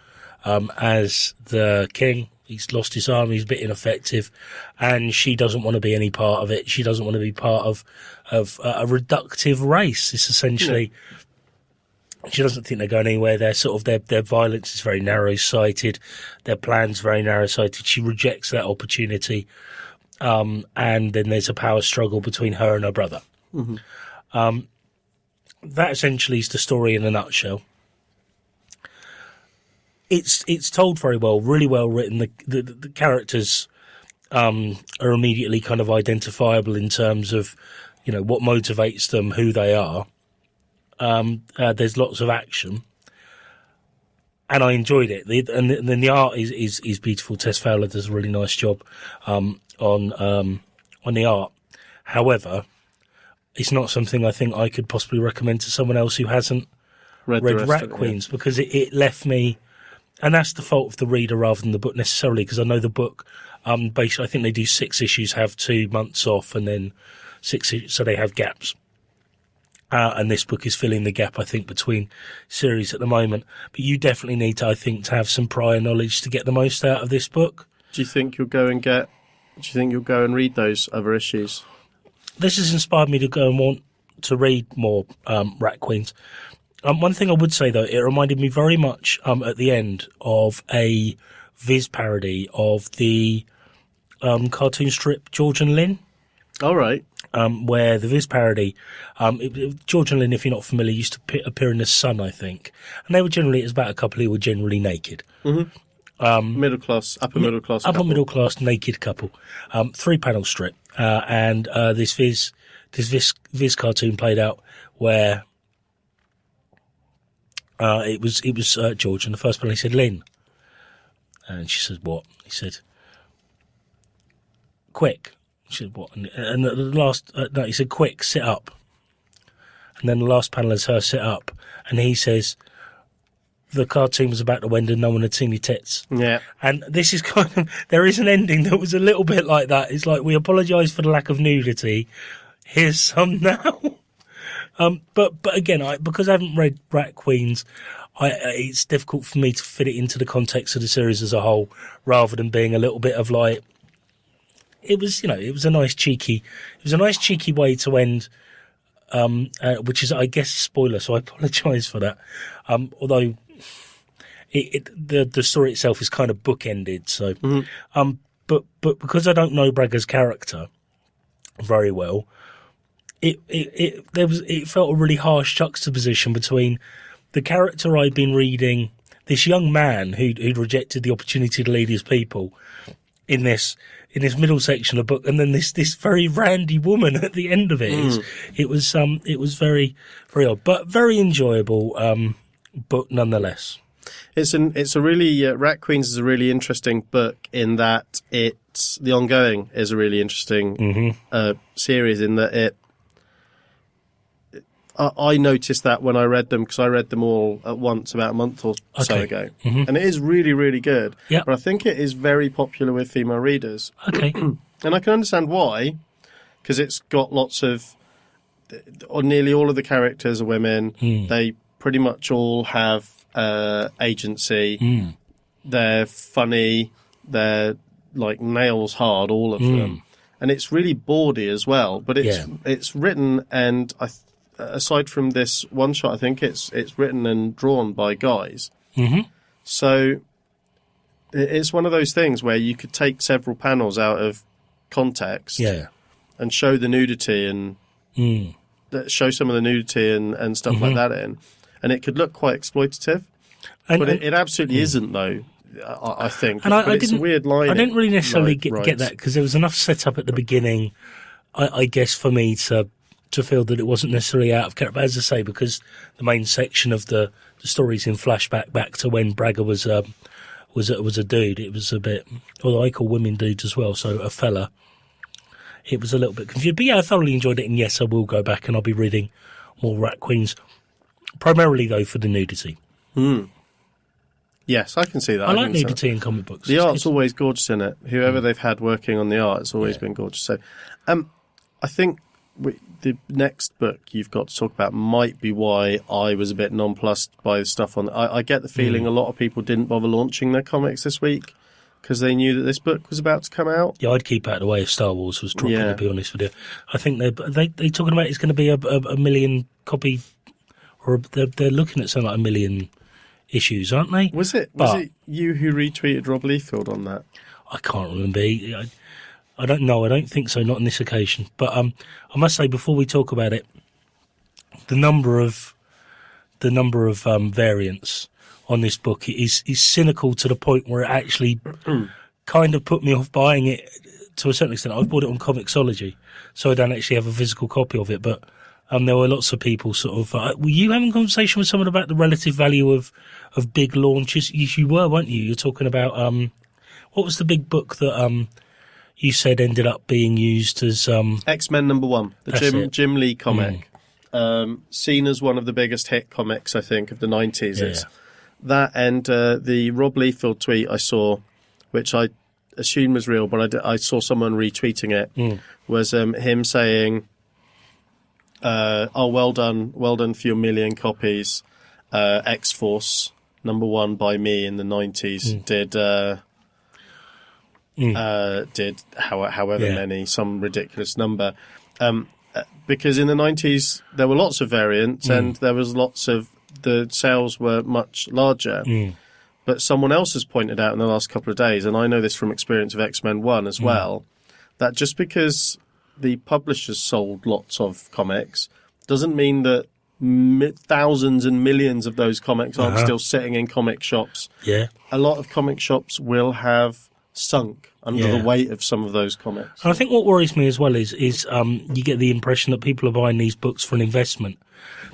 as the king. He's lost his arm. He's a bit ineffective, and she doesn't want to be any part of it. She doesn't want to be part of a reductive race. It's essentially. No. She doesn't think they're going anywhere. Their violence is very narrow-sighted. Their plan's very narrow-sighted. She rejects that opportunity. And then there's a power struggle between her and her brother. Mm-hmm. That essentially is the story in a nutshell. It's told very well, really well written. The characters are immediately kind of identifiable in terms of, what motivates them, who they are. There's lots of action, and I enjoyed it. And then the art is beautiful. Tess Fowler does a really nice job on the art. However, it's not something I think I could possibly recommend to someone else who hasn't read Rat Queens, because it left me, and that's the fault of the reader rather than the book necessarily, because I know the book, basically I think they do 6 issues, have 2 months off, and then 6 issues, so they have gaps. And this book is filling the gap, I think, between series at the moment. But you definitely need to, I think, to have some prior knowledge to get the most out of this book. Do you think you'll go and read those other issues? This has inspired me to go and want to read more Rat Queens. One thing I would say, though, it reminded me very much at the end of a Viz parody of the cartoon strip George and Lynn. All right. Where the Viz parody, George and Lynn, if you're not familiar, used to appear in The Sun, I think. And they were generally, it was about a couple who were generally naked. Mm-hmm. Upper middle class naked couple. 3-panel strip. And this Viz cartoon played out where it was George, and the first panel he said, "Lynn." And she said, "What?" He said, "Quick." She said, "What?" And the last, he said, "Quick, sit up." And then the last panel is her sit up, and he says, "The cartoon was about to end and no one had seen your tits." Yeah. And this is kind of, there is an ending that was a little bit like that. It's like, we apologise for the lack of nudity. Here's some now. But again, because I haven't read Rat Queens, it's difficult for me to fit it into the context of the series as a whole, rather than being a little bit of like, it was a nice cheeky way to end, which is, I guess, a spoiler, so I apologise for that. Although the story itself is kind of bookended, so. Mm-hmm. But because I don't know Braga's character very well, it felt a really harsh juxtaposition between the character I'd been reading, this young man who'd rejected the opportunity to lead his people in this middle section of the book, and then this very randy woman at the end of it. It was very, very odd, but very enjoyable book nonetheless. It's a really Rat Queens is a really interesting book in that the ongoing is a really interesting series in that I noticed that when I read them, because I read them all at once about a month or so ago. Mm-hmm. And it is really, really good. Yep. But I think it is very popular with female readers. Okay. And I can understand why, because it's got lots of, or nearly all of the characters are women. They pretty much all have agency. They're funny. They're like nails hard, all of them. And it's really bawdy as well. But it's written, and aside from this one shot, I think it's written and drawn by guys. Mm-hmm. So it's one of those things where you could take several panels out of context and show the nudity and show some of the nudity and stuff like that in, and it could look quite exploitative. But it absolutely isn't, though. I think, and it's a weird line. I didn't really necessarily get that, because there was enough set up at the beginning, I guess, for me to feel that it wasn't necessarily out of character. But as I say, because the main section of the story's in flashback back to when Braga was a dude, it was a bit. Although I call women dudes as well, so a fella. It was a little bit confused. But yeah, I thoroughly enjoyed it, and yes, I will go back and I'll be reading more Rat Queens, primarily though for the nudity. Yes, I can see that. I like nudity in comic books. The art's always gorgeous in it. Whoever they've had working on the art, it's always been gorgeous. So, I think the next book you've got to talk about might be why I was a bit nonplussed by the stuff on. I get the feeling a lot of people didn't bother launching their comics this week because they knew that this book was about to come out. Yeah, I'd keep out of the way if Star Wars was dropping, to be honest with you. I think they're talking about it's going to be a million copy, or they're looking at something like 1 million issues, aren't they? Was it you who retweeted Rob Liefeld on that? I can't remember. I don't know. I don't think so. Not on this occasion. But I must say, before we talk about it, the number of variants on this book is cynical to the point where it actually kind of put me off buying it to a certain extent. I've bought it on Comixology, so I don't actually have a physical copy of it. But there were lots of people sort of. Were you having a conversation with someone about the relative value of big launches? You were, weren't you? You're talking about what was the big book that you said ended up being used as X-Men #1, the Jim Lee comic, seen as one of the biggest hit comics, I think, of the 90s. Yeah. It's that and the Rob Liefeld tweet I saw, which I assumed was real, but I saw someone retweeting it, was him saying, well done for your 1 million copies. X-Force #1 by me in the 90s did however many, some ridiculous number, because in the 90s there were lots of variants and there was lots of the sales were much larger. But someone else has pointed out in the last couple of days, and I know this from experience of X-Men 1 as well, that just because the publishers sold lots of comics doesn't mean that thousands and millions of those comics aren't still sitting in comic shops. Yeah, a lot of comic shops will have sunk under the weight of some of those comics. And I think what worries me as well is you get the impression that people are buying these books for an investment.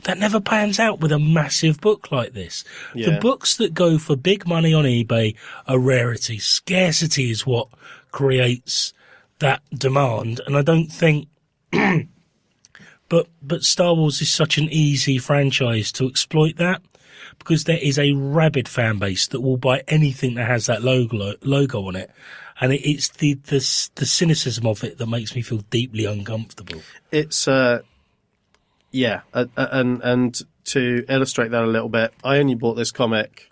That never pans out with a massive book like this. Yeah. The books that go for big money on eBay are rarity. Scarcity is what creates that demand. And I don't think... But Star Wars is such an easy franchise to exploit that, because there is a rabid fan base that will buy anything that has that logo on it. And it's the cynicism of it that makes me feel deeply uncomfortable. It's... and to illustrate that a little bit, I only bought this comic.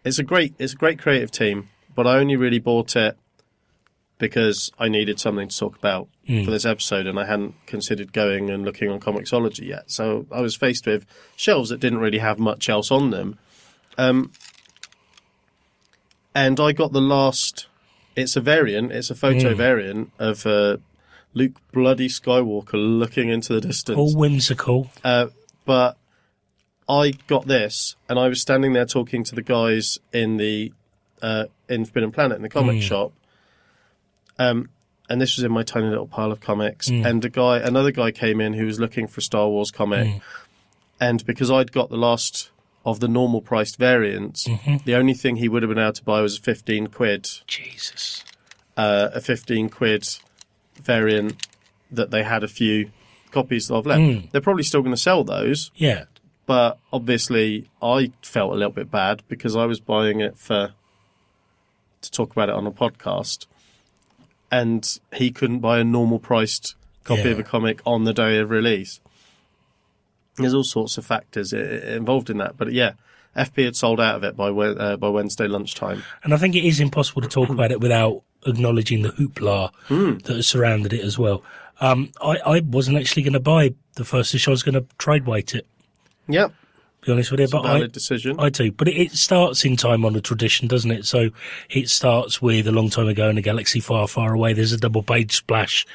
It's a great creative team, but I only really bought it because I needed something to talk about for this episode, and I hadn't considered going and looking on Comixology yet. So I was faced with shelves that didn't really have much else on them, and I got the last. It's a variant. It's a photo variant of Luke bloody Skywalker looking into the distance. All whimsical. But I got this, and I was standing there talking to the guys in the in Forbidden Planet in the comic shop. And this was in my tiny little pile of comics. And another guy came in who was looking for a Star Wars comic. And because I'd got the last of the normal priced variants, the only thing he would have been able to buy was a 15 quid. Jesus. A 15 quid variant that they had a few copies of left. They're probably still going to sell those. Yeah. But obviously I felt a little bit bad because I was buying it to talk about it on a podcast. And he couldn't buy a normal priced copy of a comic on the day of release. There's all sorts of factors involved in that. But yeah, FP had sold out of it by Wednesday lunchtime. And I think it is impossible to talk about it without acknowledging the hoopla that has surrounded it as well. I wasn't actually going to buy the first issue. I was going to trade weight it. Yep. Be honest with you, but valid decision. I do. But it starts in time on a tradition, doesn't it? So it starts with a long time ago in a galaxy far, far away. There's a double page splash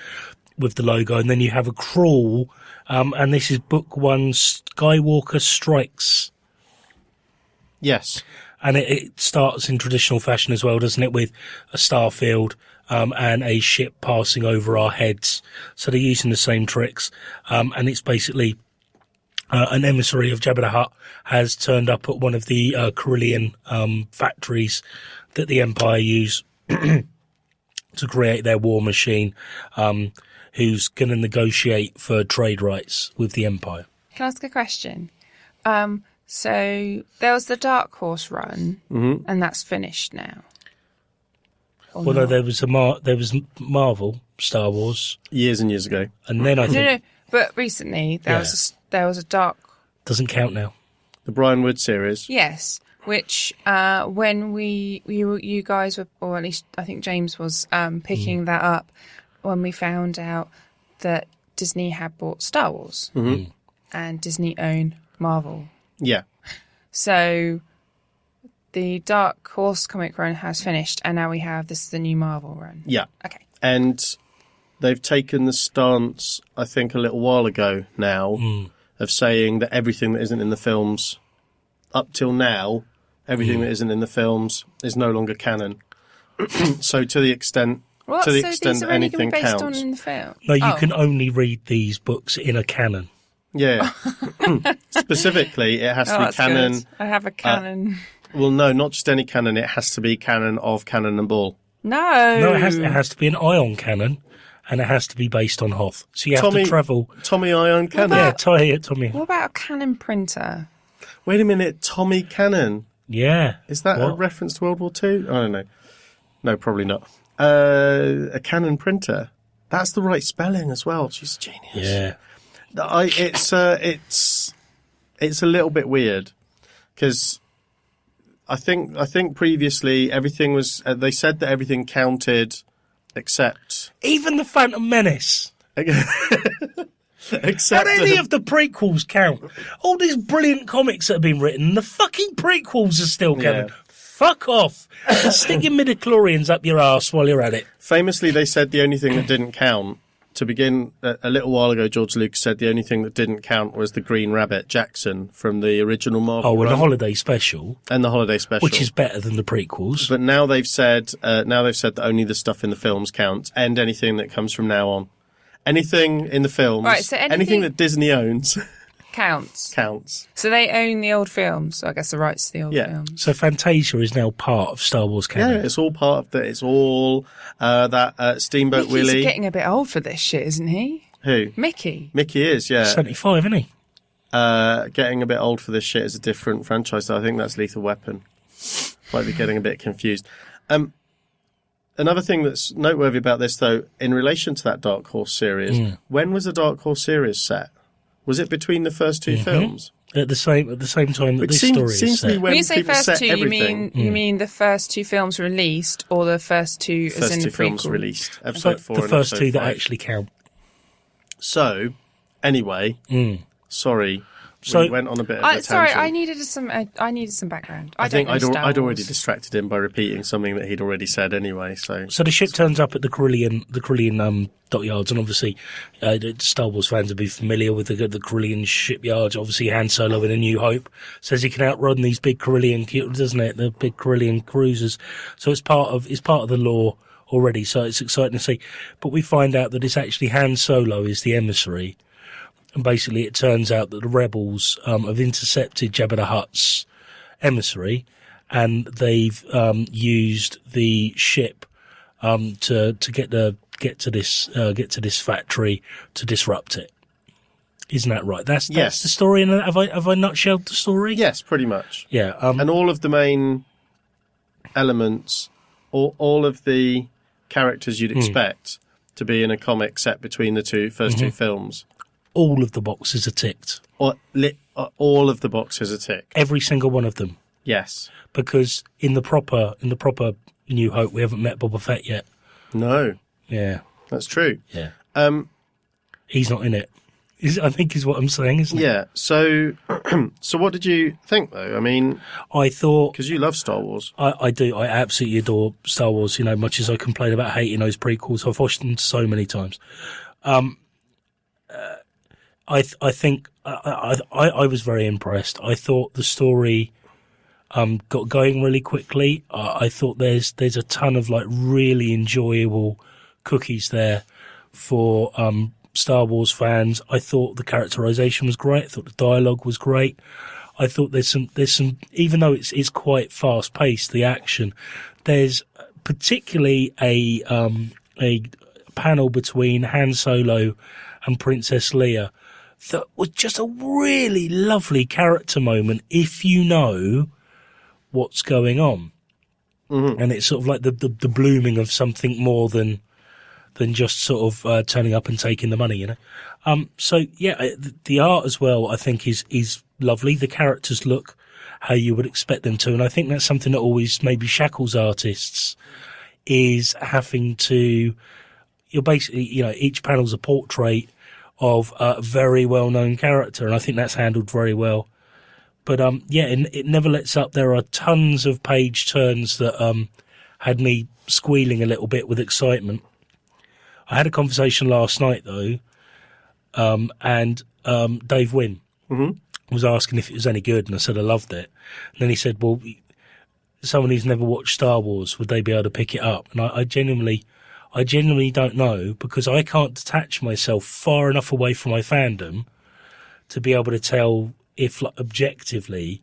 with the logo, and then you have a crawl, and this is book 1, Skywalker Strikes. Yes. And it starts in traditional fashion as well, doesn't it, with a starfield and a ship passing over our heads. So they're using the same tricks. And it's basically an emissary of Jabba the Hutt has turned up at one of the Corellian factories that the Empire use to create their war machine, who's going to negotiate for trade rights with the Empire. Can I ask a question? So there was the Dark Horse run, and that's finished now. Well, no, there was Marvel, Star Wars, Years and years ago. and then I think No, but recently there was a Dark. doesn't count now. The Brian Wood series. Yes, which when you guys were, or at least I think James was picking that up when we found out that Disney had bought Star Wars and Disney owned Marvel. Yeah. So the Dark Horse comic run has finished, and now we have the new Marvel run. Yeah. Okay. And they've taken the stance, I think, a little while ago now, of saying that everything that isn't in the films, up till now, everything that isn't in the films is no longer canon. So to the extent These are only anything going to be based counts. on in the film. No, you can only read these books in a canon. Yeah. Specifically, it has to be That's canon. good. I have a canon. Well, no, not just any canon. It has to be canon of Cannon and Ball. No, it has to be an ion cannon, and it has to be based on Hoth. So you have to travel. Tommy Ion Cannon. Yeah, Tommy. What about a Canon printer? Wait a minute, Tommy Cannon. Yeah. Is that a reference to World War II? I don't know. No, probably not. A Canon printer. That's the right spelling as well. She's a genius. Yeah. It's a little bit weird because I think previously everything was. They said that everything counted, except Even the Phantom Menace. except Don't any of the prequels count? All these brilliant comics that have been written, the fucking prequels are still canon. Yeah. Fuck off. Stick your midichlorians up your arse while you're at it. Famously, they said the only thing that didn't count. To begin, a little while ago, George Lucas said the only thing that didn't count was the Green Rabbit, Jackson, from the original Marvel Oh, and the run. holiday special, And the holiday special. which is better than the prequels. But now they've said that only the stuff in the films counts, and anything that comes from now on. Anything in the films, Right, so anything that Disney owns counts. counts. So they own the old films. So I guess the rights to the old films. So Fantasia is now part of Star Wars canon. Yeah, it's all part of that. It's all that Steamboat Mickey's Willie. getting a bit old for this shit, isn't he? Who? Mickey. Mickey is, yeah. 75, isn't he? Getting a bit old for this shit is a different franchise. So I think that's Lethal Weapon. Might be getting a bit confused. Another thing that's noteworthy about this, though, in relation to that Dark Horse series, when was the Dark Horse series set? Was it between the first two films? At the same time that It this seems story to is me set. when When you say people first set two, everything. you mean the first two films released, or the first two as First in two the films prequel? released, episode 4 The and first episode two that 5. actually count. So, anyway, sorry, So- we went on a bit of a Sorry, tangent. I needed some background. I think don't know Star I'd already Wars. distracted him by repeating something that he'd already said anyway. So So the ship turns up at the Corellian dockyards, and obviously the Star Wars fans will be familiar with the Corellian shipyards. Obviously, Han Solo in A New Hope says he can outrun these big Corellian, doesn't it? The big Corellian cruisers. So it's part of the lore already. So it's exciting to see. But we find out that it's actually Han Solo is the emissary. And basically, it turns out that the rebels have intercepted Jabba the Hutt's emissary, and they've used the ship to get to this factory to disrupt it. Isn't that right? That's Yes. the story. And have I nutshelled the story? yes, pretty much. Yeah. And all of the main elements, all of the characters you'd expect to be in a comic set between the first two films. All of the boxes are ticked. All of the boxes are ticked. Every single one of them. Yes. Because in the proper New Hope, we haven't met Boba Fett yet. No, Yeah. that's true. Yeah. He's not in it. I think is what I'm saying, isn't it? Yeah. So, so what did you think, though? I mean, I thought because you love Star Wars. I do. I absolutely adore Star Wars. You know, much as I complain about hating those prequels, I've watched them so many times. I think I was very impressed. I thought the story got going really quickly. I thought there's a ton of like really enjoyable cookies there for Star Wars fans. I thought the characterization was great. I thought the dialogue was great. I thought there's some even though it's quite fast paced, the action, there's particularly a panel between Han Solo and Princess Leia that was just a really lovely character moment if you know what's going on. Mm-hmm. And it's sort of like the blooming of something more than just sort of turning up and taking the money, you know. So yeah, the art as well, I think is lovely. The characters look how you would expect them to, and I think that's something that always maybe shackles artists, is having to, you're basically, you know, each panel's a portrait of a very well-known character, and I think that's handled very well. But yeah, it never lets up. There are tons of page turns that had me squealing a little bit with excitement. I had a conversation last night though, and Dave Wynn was asking if it was any good, and I said I loved it. And then he said, "Well, someone who's never watched Star Wars, would they be able to pick it up?" And I genuinely don't know, because I can't detach myself far enough away from my fandom to be able to tell if, like, objectively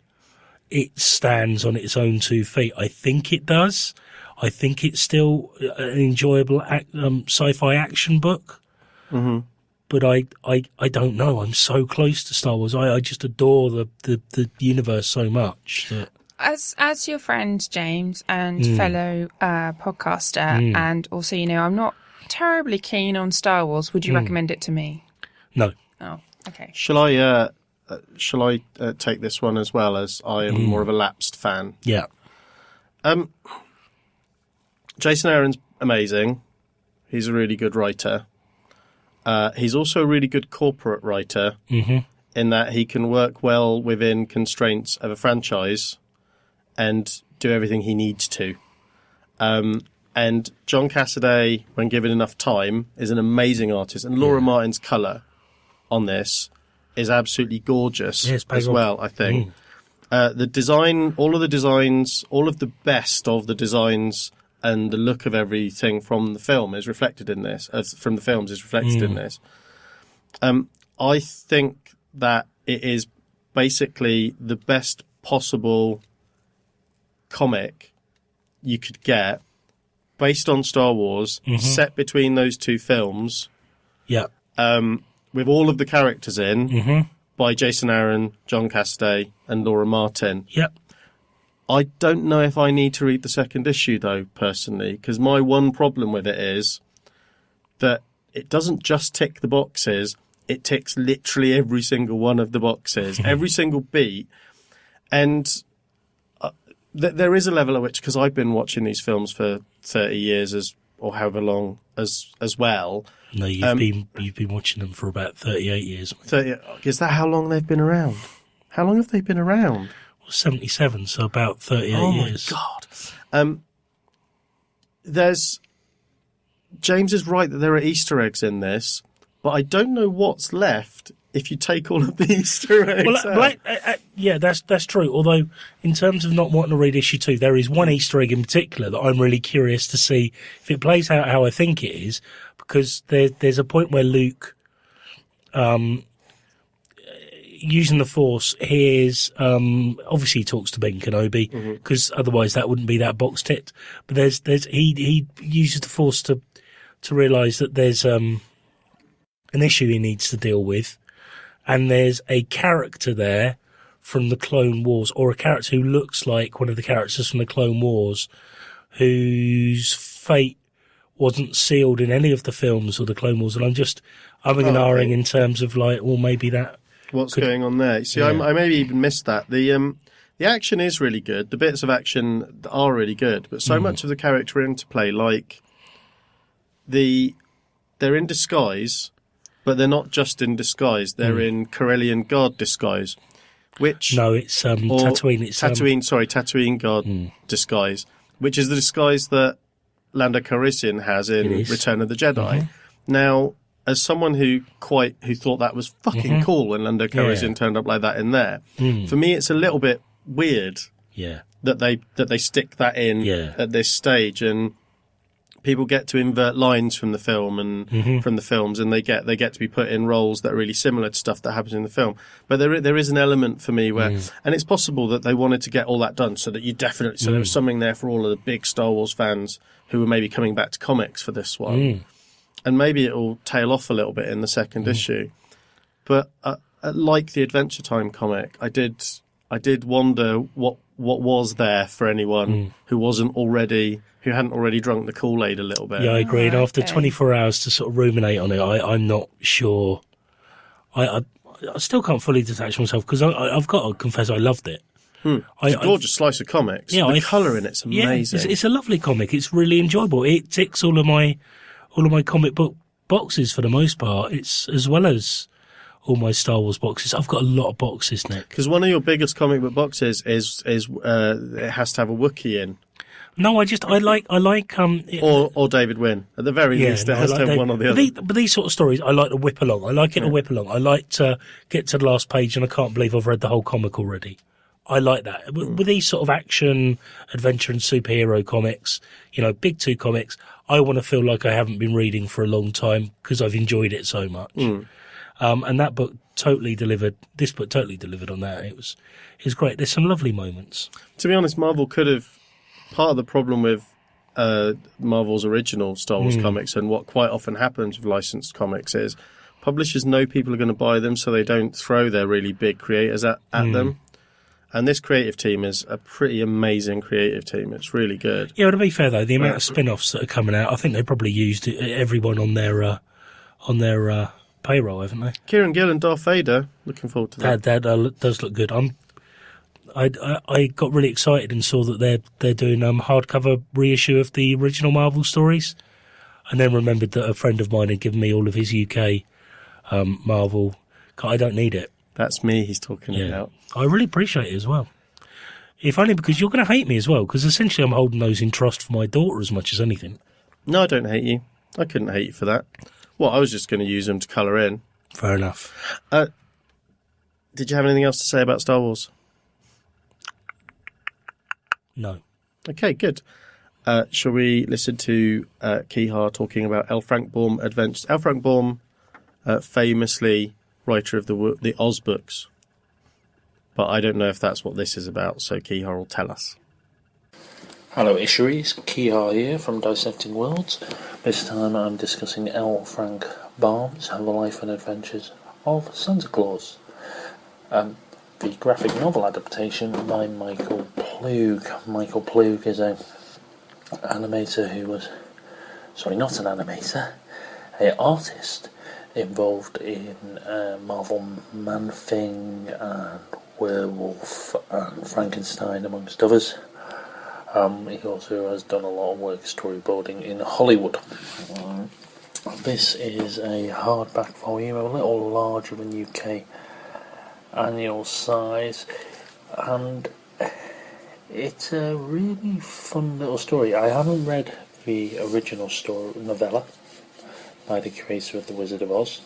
it stands on its own 2 feet. I think it does. I think it's still an enjoyable sci-fi action book. Mm-hmm. But I don't know. I'm so close to Star Wars. I just adore the universe so much that... As your friend James and fellow podcaster, and also, you know, I'm not terribly keen on Star Wars. Would you recommend it to me? No. Oh, okay. Shall I take this one as well, as I am more of a lapsed fan? Yeah. Jason Aaron's amazing. He's a really good writer. He's also a really good corporate writer in that he can work well within constraints of a franchise and do everything he needs to. And John Cassaday, when given enough time, is an amazing artist. And Laura Martin's colour on this is absolutely gorgeous as well, I think. The design, all of the designs, all of the best of the designs and the look of everything from the film is reflected in this, from the films is reflected in this. I think that it is basically the best possible comic you could get based on Star Wars, set between those 2 films. Yeah. With all of the characters in by Jason Aaron, John Cassaday, and Laura Martin. Yep. I don't know if I need to read the second issue, though, personally, because my one problem with it is that it doesn't just tick the boxes, it ticks literally every single one of the boxes, every single beat. And there is a level at which, because I've been watching these films for 30 years or however long as well. No, you've been watching them for about 38 years. 30, is that how long they've been around? How long have they been around? 77, so about 38 years. Oh my God. James is right that there are Easter eggs in this, but I don't know what's left if you take all of the Easter eggs out. Yeah, that's true. Although, in terms of not wanting to read issue 2, there is one Easter egg in particular that I'm really curious to see if it plays out how I think it is, because there's a point where Luke, using the Force, hears, obviously he talks to Ben Kenobi, because otherwise that wouldn't be that box ticked. But he uses the Force to realise that there's an issue he needs to deal with, and there's a character there from the Clone Wars, or a character who looks like one of the characters from the Clone Wars, whose fate wasn't sealed in any of the films or the Clone Wars. And I'm just umming and ahhing in terms of like, well, maybe that... What's going on there? See, I maybe even missed that. The action is really good. The bits of action are really good, but so much of the character interplay, like they're in disguise, but they're not just in disguise. They're in Corellian Guard disguise, which it's Tatooine. It's Tatooine Guard disguise, which is the disguise that Lando Calrissian has in Return of the Jedi. Now, as someone who thought that was fucking cool when Lando Calrissian turned up like that in there, for me it's a little bit weird that they stick that in at this stage, and people get to invert lines from the film and from the films, and they get to be put in roles that are really similar to stuff that happens in the film. But there is an element for me where, and it's possible that they wanted to get all that done so that there was something there for all of the big Star Wars fans who were maybe coming back to comics for this one, and maybe it will tail off a little bit in the second issue. But like the Adventure Time comic, I did wonder what was there for anyone who hadn't already drunk the Kool-Aid a little bit. Yeah, I agree. And after 24 hours to sort of ruminate on it, I'm not sure. I still can't fully detach myself because I've got to confess I loved it. It's a gorgeous slice of comics. Yeah, the colour in it's amazing. Yeah, it's a lovely comic. It's really enjoyable. It ticks all of my comic book boxes for the most part. It's as well as all my Star Wars boxes. I've got a lot of boxes, Nick. Because one of your biggest comic book boxes is it has to have a Wookiee in. No, I like or David Wynn. At the very least, it has to have one or the other. But these sort of stories, I like to whip along. I like it to whip along. I like to get to the last page, and I can't believe I've read the whole comic already. I like that. With these sort of action, adventure, and superhero comics, big two comics, I want to feel like I haven't been reading for a long time because I've enjoyed it so much. And that book totally delivered. This book totally delivered on that. It was great. There's some lovely moments. To be honest, Marvel could have. Part of the problem with Marvel's original Star Wars comics, and what quite often happens with licensed comics, is publishers know people are going to buy them, so they don't throw their really big creators at them. And this creative team is a pretty amazing creative team. It's really good. Yeah, to be fair though, the amount of spin-offs that are coming out, I think they probably used everyone on their payroll, haven't they? Kieran Gill and Darth Vader. Looking forward to that. That does look good. I got really excited and saw that they're doing hardcover reissue of the original Marvel stories, and then remembered that a friend of mine had given me all of his UK Marvel. I don't need it. That's me he's talking about. I really appreciate it as well. If only because you're going to hate me as well, because essentially I'm holding those in trust for my daughter as much as anything. No, I don't hate you. I couldn't hate you for that. Well, I was just going to use them to colour in. Fair enough. Did you have anything else to say about Star Wars? No. Okay, good. Shall we listen to Kehaar talking about L. Frank Baum Adventures? L. Frank Baum, famously writer of the Oz books. But I don't know if that's what this is about, so Kehaar will tell us. Hello Isheries, Kehaar here from Dissecting Worlds. This time I'm discussing L. Frank Baum's The Life and Adventures of Santa Claus. The graphic novel adaptation by Michael Ploog. Michael Ploog is an animator who was... Sorry, not an animator. An artist involved in Marvel Man-Thing and Werewolf and Frankenstein, amongst others. He also has done a lot of work storyboarding in Hollywood. This is a hardback volume, a little larger than UK annual size, and it's a really fun little story. I haven't read the original novella by the creator of The Wizard of Oz.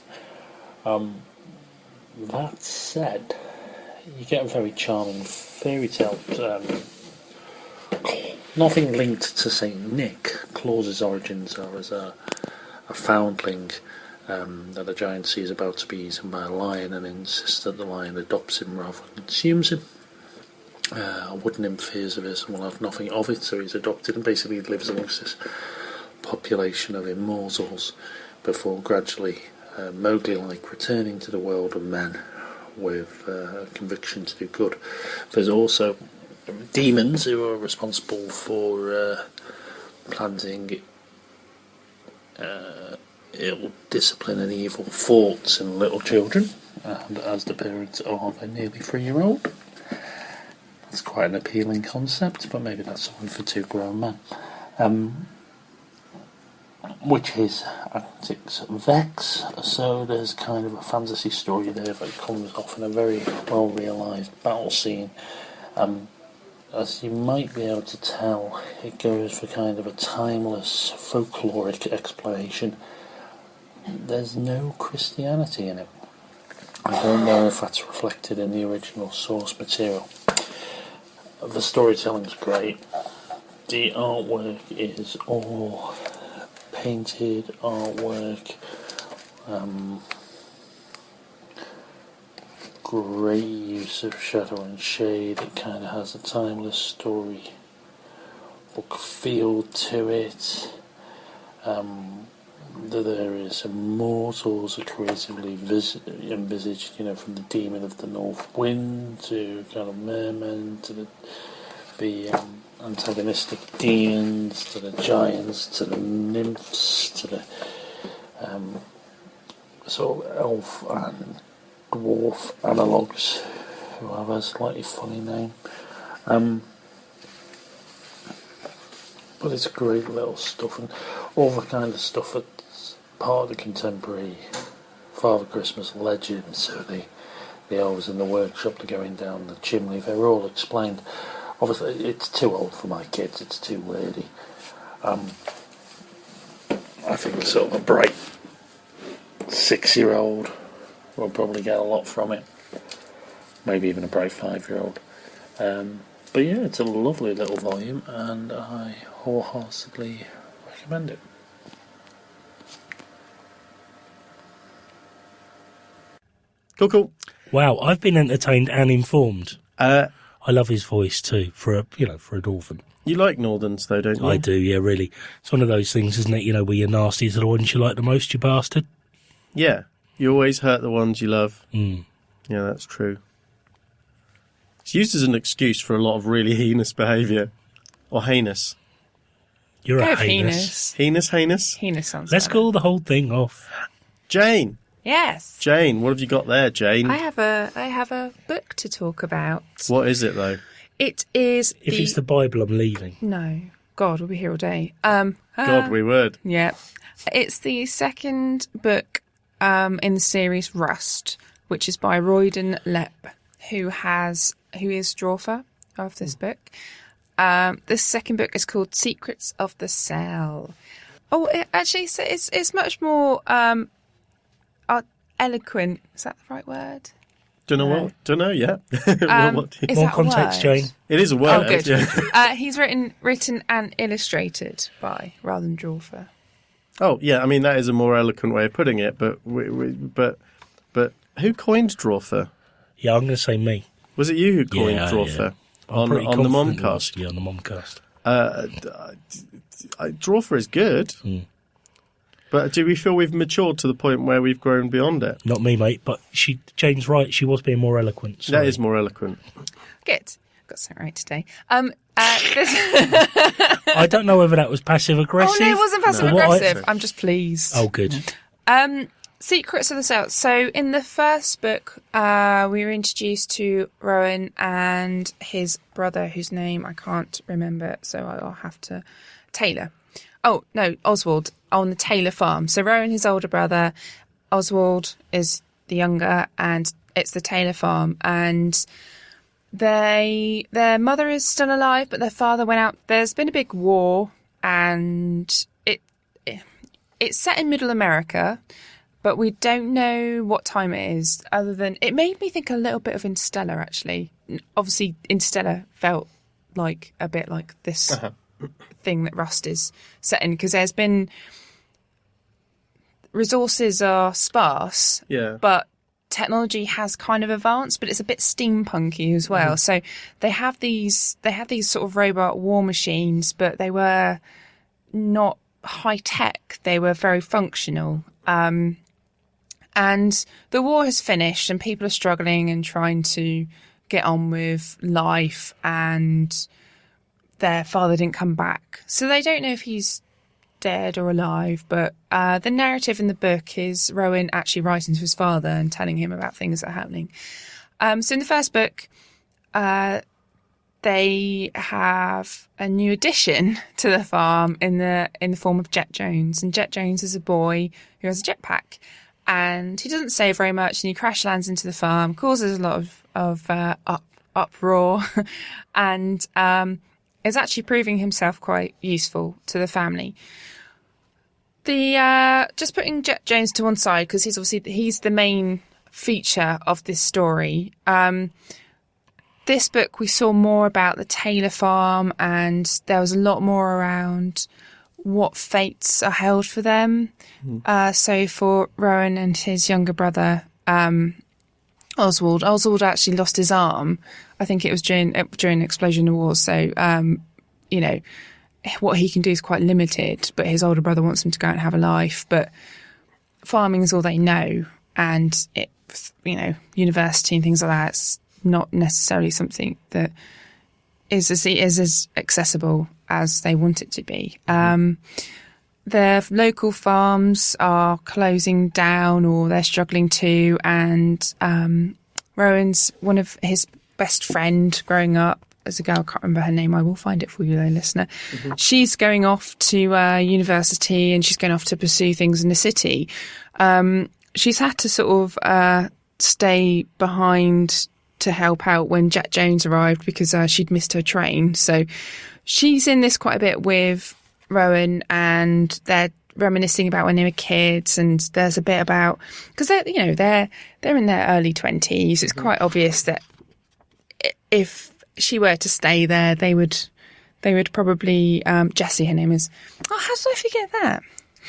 That said, you get a very charming fairy tale. Nothing linked to Saint Nick. Claus's origins are as a foundling that a giant sees about to be eaten by a lion and insists that the lion adopts him rather than consumes him. A wood nymph hears of this and will have nothing of it, so he's adopted and basically lives amongst this population of immortals before gradually, Mowgli-like, returning to the world of men with a conviction to do good. There's also demons who are responsible for planting ill discipline and evil thoughts in little children, and as the parents of a nearly 3-year-old. That's quite an appealing concept, but maybe that's something for two grown men. Which is Antics Vex, so there's kind of a fantasy story there that comes off in a very well realised battle scene. As you might be able to tell, it goes for kind of a timeless folkloric explanation, there's no Christianity in it. I don't know if that's reflected in the original source material. The storytelling's great. The artwork is all painted artwork. Great use of shadow and shade. It kind of has a timeless story book feel to it. There is mortals are creatively envisaged, from the demon of the north wind to kind of mermen to the antagonistic demons to the giants to the nymphs to the sort of elf and dwarf analogues who have a slightly funny name. But it's great little stuff, and all the kind of stuff that's part of the contemporary Father Christmas legend. So the elves in the workshop, the going down the chimney, they're all explained. Obviously, it's too old for my kids, it's too wordy. I think sort of a bright 6-year-old will probably get a lot from it. Maybe even a bright 5-year-old. But yeah, it's a lovely little volume, and I wholeheartedly recommend it. Cool. Wow, I've been entertained and informed. I love his voice too, for a dwarven. You like Northerns though, don't you? I do, yeah, really. It's one of those things, isn't it? Where you're nasty to the ones you like the most, you bastard. Yeah, you always hurt the ones you love. Mm. Yeah, that's true. It's used as an excuse for a lot of really heinous behaviour. Or heinous. You're Go a with heinous. heinous. Heinous? Heinous sounds Let's better. call the whole thing off. Jane! Yes. Jane, what have you got there, Jane? I have a book to talk about. What is it, though? It is If it's the Bible, I'm leaving. No. God, we'll be here all day. God, we would. Yeah. It's the second book in the series Rust, which is by Royden Lepp, who is the author of this book. This second book is called Secrets of the Cell. Oh, it's much more eloquent. Is that the right word? Don't know yet. Is More that a context, word? Jane. It is a word. Oh, good. Yeah. He's written and illustrated by, rather than draw for. Oh, yeah. I mean, that is a more eloquent way of putting it. But who coined Drawfer? Yeah, I'm going to say me. Was it you who coined Yeah, Drawfer I'm pretty on the confident it Momcast? was. Yeah, on the Momcast. Drawfer is good. Mm. But do we feel we've matured to the point where we've grown beyond it? Not me, mate, but Jane's right. She was being more eloquent. That is more eloquent. Good. Got something right today. I don't know whether that was passive aggressive. Oh no, it wasn't passive aggressive. I'm just pleased. Oh, good. Secrets of the Cell. So in the first book, we were introduced to Rowan and his brother, whose name I can't remember, so I'll have to... Taylor. Oh, no, Oswald, on the Taylor farm. So Rowan, his older brother, Oswald is the younger, and it's the Taylor farm. And their mother is still alive, but their father went out. There's been a big war, and it's set in Middle America, but we don't know what time it is, other than... It made me think a little bit of Interstellar, actually. Obviously, Interstellar felt like a bit like this... thing that Rust is set in, because there's been resources are sparse, but technology has kind of advanced, but it's a bit steampunky as well. So they have these sort of robot war machines, but they were not high tech. They were very functional. And the war has finished, and people are struggling and trying to get on with life, and their father didn't come back. So they don't know if he's dead or alive, but the narrative in the book is Rowan actually writing to his father and telling him about things that are happening. So in the first book, they have a new addition to the farm in the form of Jet Jones. And Jet Jones is a boy who has a jetpack. And he doesn't say very much, and he crash lands into the farm, causes a lot of uproar, and is actually proving himself quite useful to the family. Just putting Jet Jones to one side, because he's the main feature of this story. This book, we saw more about the Taylor farm, and there was a lot more around what fates are held for them. So for Rowan and his younger brother, Oswald actually lost his arm. I think it was during the explosion of war. So, what he can do is quite limited, but his older brother wants him to go out and have a life. But farming is all they know, and university and things like that, it's not necessarily something that is as accessible as they want it to be. Their local farms are closing down, or they're struggling to, and Rowan's one of his best friend growing up as a girl, I can't remember her name, I will find it for you though, listener. She's going off to university, and she's going off to pursue things in the city. She's had to sort of stay behind to help out when Jet Jones arrived, because she'd missed her train. So she's in this quite a bit with Rowan, and they're reminiscing about when they were kids, and there's a bit about, because they're in their early 20s. It's quite obvious that if she were to stay there, they would probably Jessie, her name is. Oh, how did I forget that?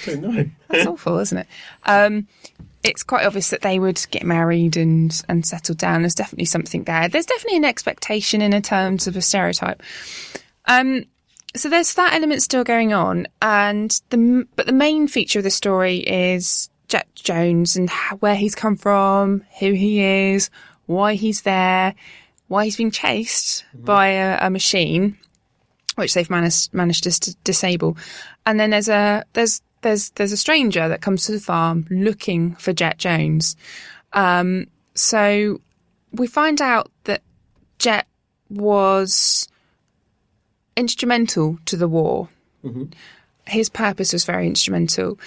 I don't know. That's awful, isn't it? It's quite obvious that they would get married and settle down. There's definitely something there. There's definitely an expectation in terms of a stereotype. So there's that element still going on, but the main feature of the story is Jet Jones and where he's come from, who he is, why he's there, why he's being chased by a machine, which they've managed to disable, and then there's a stranger that comes to the farm looking for Jet Jones. So we find out that Jet was instrumental to the war. His purpose was very instrumental,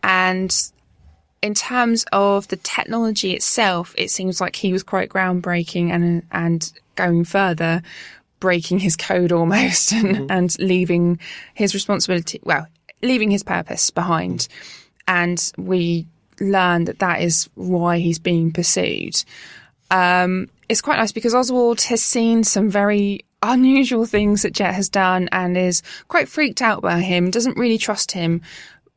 and in terms of the technology itself, it seems like he was quite groundbreaking and going further, breaking his code almost, and leaving his responsibility, leaving his purpose behind. And we learn that is why he's being pursued. It's quite nice because Oswald has seen some very unusual things that Jet has done and is quite freaked out by him, doesn't really trust him,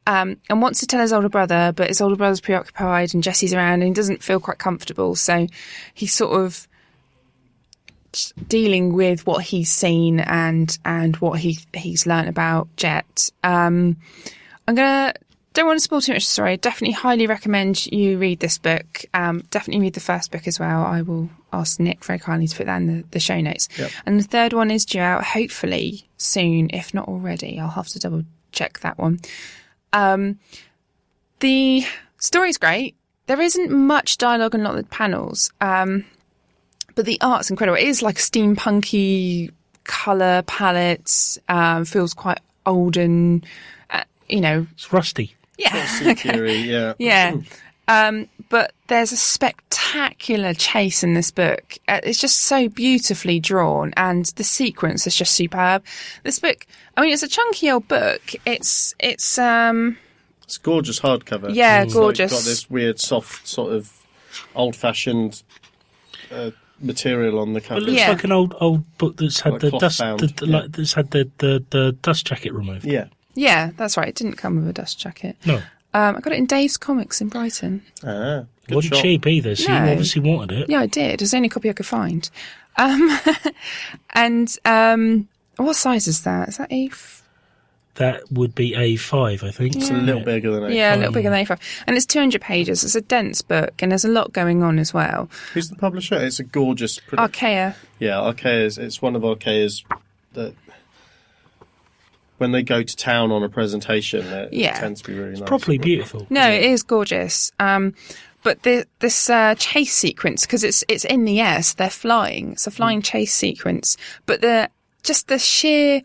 and wants to tell his older brother, but his older brother's preoccupied and Jessie's around and he doesn't feel quite comfortable. So he's sort of dealing with what he's seen and what he's learnt about Jet. Don't want to spoil too much of the story. Definitely highly recommend you read this book. Definitely read the first book as well. I will ask Nick very kindly to put that in the show notes. Yep. And the third one is due out hopefully soon, if not already. I'll have to double check that one. The story's great. There isn't much dialogue in a lot of the panels, but the art's incredible. It is like steampunky colour palettes, feels quite olden, It's rusty. Yeah. Okay. Yeah. But there's a spectacular chase in this book. It's just so beautifully drawn, and the sequence is just superb. This book, it's a chunky old book. It's gorgeous hardcover. Yeah, it's gorgeous. Got this weird, soft, sort of old-fashioned material on the cover. It looks like an old book that's had the dust, that's had the dust jacket removed. Yeah. Yeah, that's right. It didn't come with a dust jacket. No. I got it in Dave's Comics in Brighton. Good wasn't shop. cheap either, so you obviously wanted it. Yeah, I did. It was the only copy I could find. What size is that? Is that A5? That would be A5, I think. It's a little bigger than A5. Yeah, a little bigger than A5. And it's 200 pages. It's a dense book, and there's a lot going on as well. Who's the publisher? It's a gorgeous... Archaea. Yeah, Archaea's. It's one of Archaea's... When they go to town on a presentation, it tends to be really nice. It's properly beautiful. No, it is gorgeous. But this chase sequence, because it's in the air, so they're flying. It's a flying chase sequence. But the sheer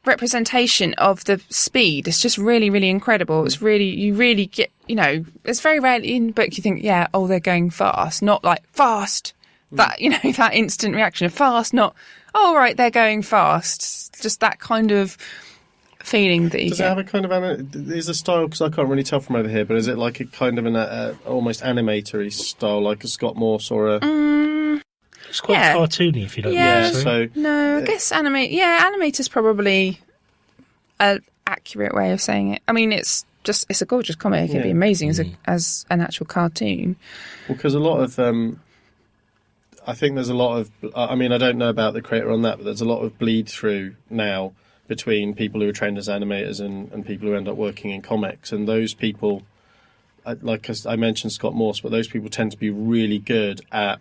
representation of the speed is just really, really incredible. It's really, you really get, it's very rare in the book you think, they're going fast. Not like fast. That, that instant reaction of fast, not, oh, right, they're going fast. Just that kind of feeling that you Does it get. have a kind of is a style, because I can't really tell from over here, but is it like a kind of an almost animatory style, like a Scott Morse or a? It's quite cartoony, if you don't Yeah. mind. So No, I guess animator's probably an accurate way of saying it. I mean, it's a gorgeous comic. It'd be amazing as an actual cartoon. well, because a lot of I think there's a lot of. I mean, I don't know about the creator on that, but there's a lot of bleed through now between people who are trained as animators and people who end up working in comics, and those people, like I mentioned Scott Morse, but those people tend to be really good at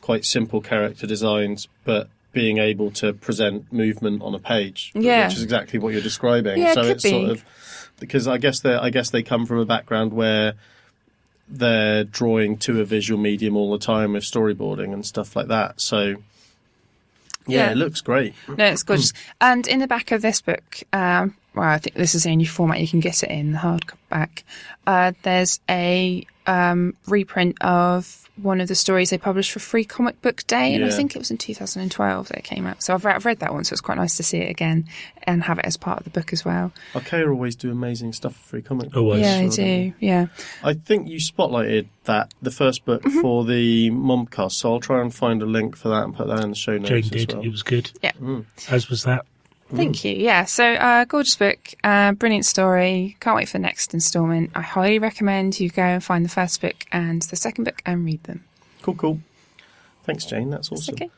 quite simple character designs, but being able to present movement on a page, which is exactly what you're describing. Yeah, so it it's could sort be. of because I guess they come from a background where they're drawing to a visual medium all the time with storyboarding and stuff like that. So yeah, it looks great. No, it's gorgeous. And in the back of this book, well, I think this is the only format you can get it in, the hardback. There's a reprint of one of the stories they published for Free Comic Book Day, and I think it was in 2012 that it came out. So I've read that one, so it's quite nice to see it again and have it as part of the book as well. Archaea always do amazing stuff for Free Comic Book. Always. Yeah, they do. Yeah. I think you spotlighted the first book for the Momcast, so I'll try and find a link for that and put that in the show notes. Jane as did. well. It was good. Yeah. As was that. Thank you. Yeah, so gorgeous book, brilliant story. Can't wait for the next instalment. I highly recommend you go and find the first book and the second book and read them. Cool. Thanks, Jane. That's awesome. Okay.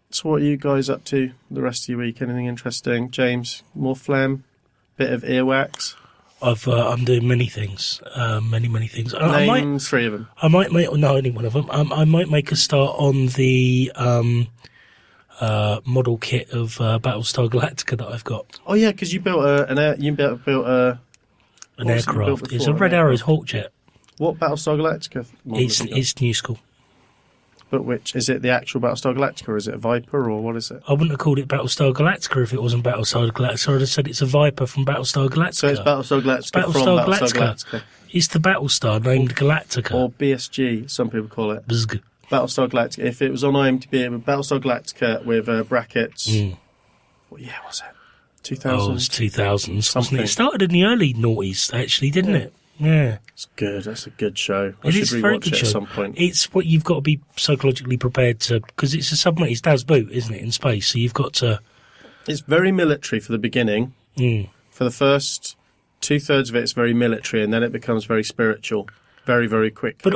So what are you guys up to the rest of your week? Anything interesting? James, more phlegm? Bit of earwax? I'm doing many things. Many things. Name three of them. I might make, no, only one of them. I might make a start on the model kit of Battlestar Galactica that I've got. Oh yeah, because you built an aircraft. It's a Red Arrow's Hawk jet. What Battlestar Galactica model have you got? It's new school. But which is it? The actual Battlestar Galactica, or is it a Viper, or what is it? I wouldn't have called it Battlestar Galactica if it wasn't Battlestar Galactica. I'd have said it's a Viper from Battlestar Galactica. So it's Battlestar Galactica from Battlestar Galactica. It's the Battlestar named Galactica. Or BSG, some people call it. Bzg. Battlestar Galactica. If it was on IMDb, it would be Battlestar Galactica with brackets. What year was it? 2000? Oh, it was 2000s, wasn't Something. it? It started in the early noughties, actually, didn't it? Yeah. It's good. That's a good show. I It should is a very rewatch good it show. at some point. It's what you've got to be psychologically prepared to, because it's a submarine. It's Dad's boot, isn't it, in space? So you've got to. It's very military for the beginning. For the first 2/3 of it, it's very military, and then it becomes very spiritual, very, very quick. But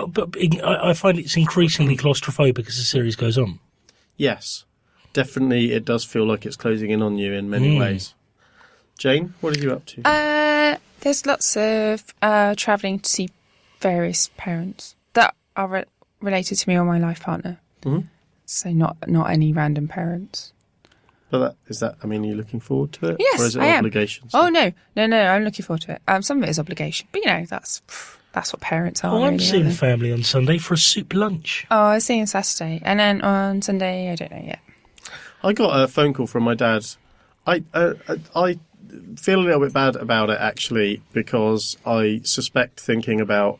I find it's increasingly claustrophobic as the series goes on. Yes, definitely, it does feel like it's closing in on you in many ways. Jane, what are you up to? There's lots of travelling to see various parents that are related to me or my life partner. So not any random parents. But I mean, are you looking forward to it? Yes, or is it I am. obligation? Oh no, I'm looking forward to it. Some of it is obligation, but that's what parents are. Oh, I'm really, seeing the aren't they? family on Sunday for a soup lunch. Oh, I was seeing Saturday, and then on Sunday, I don't know yet. I got a phone call from my dad. I feel a little bit bad about it, actually, because I spent the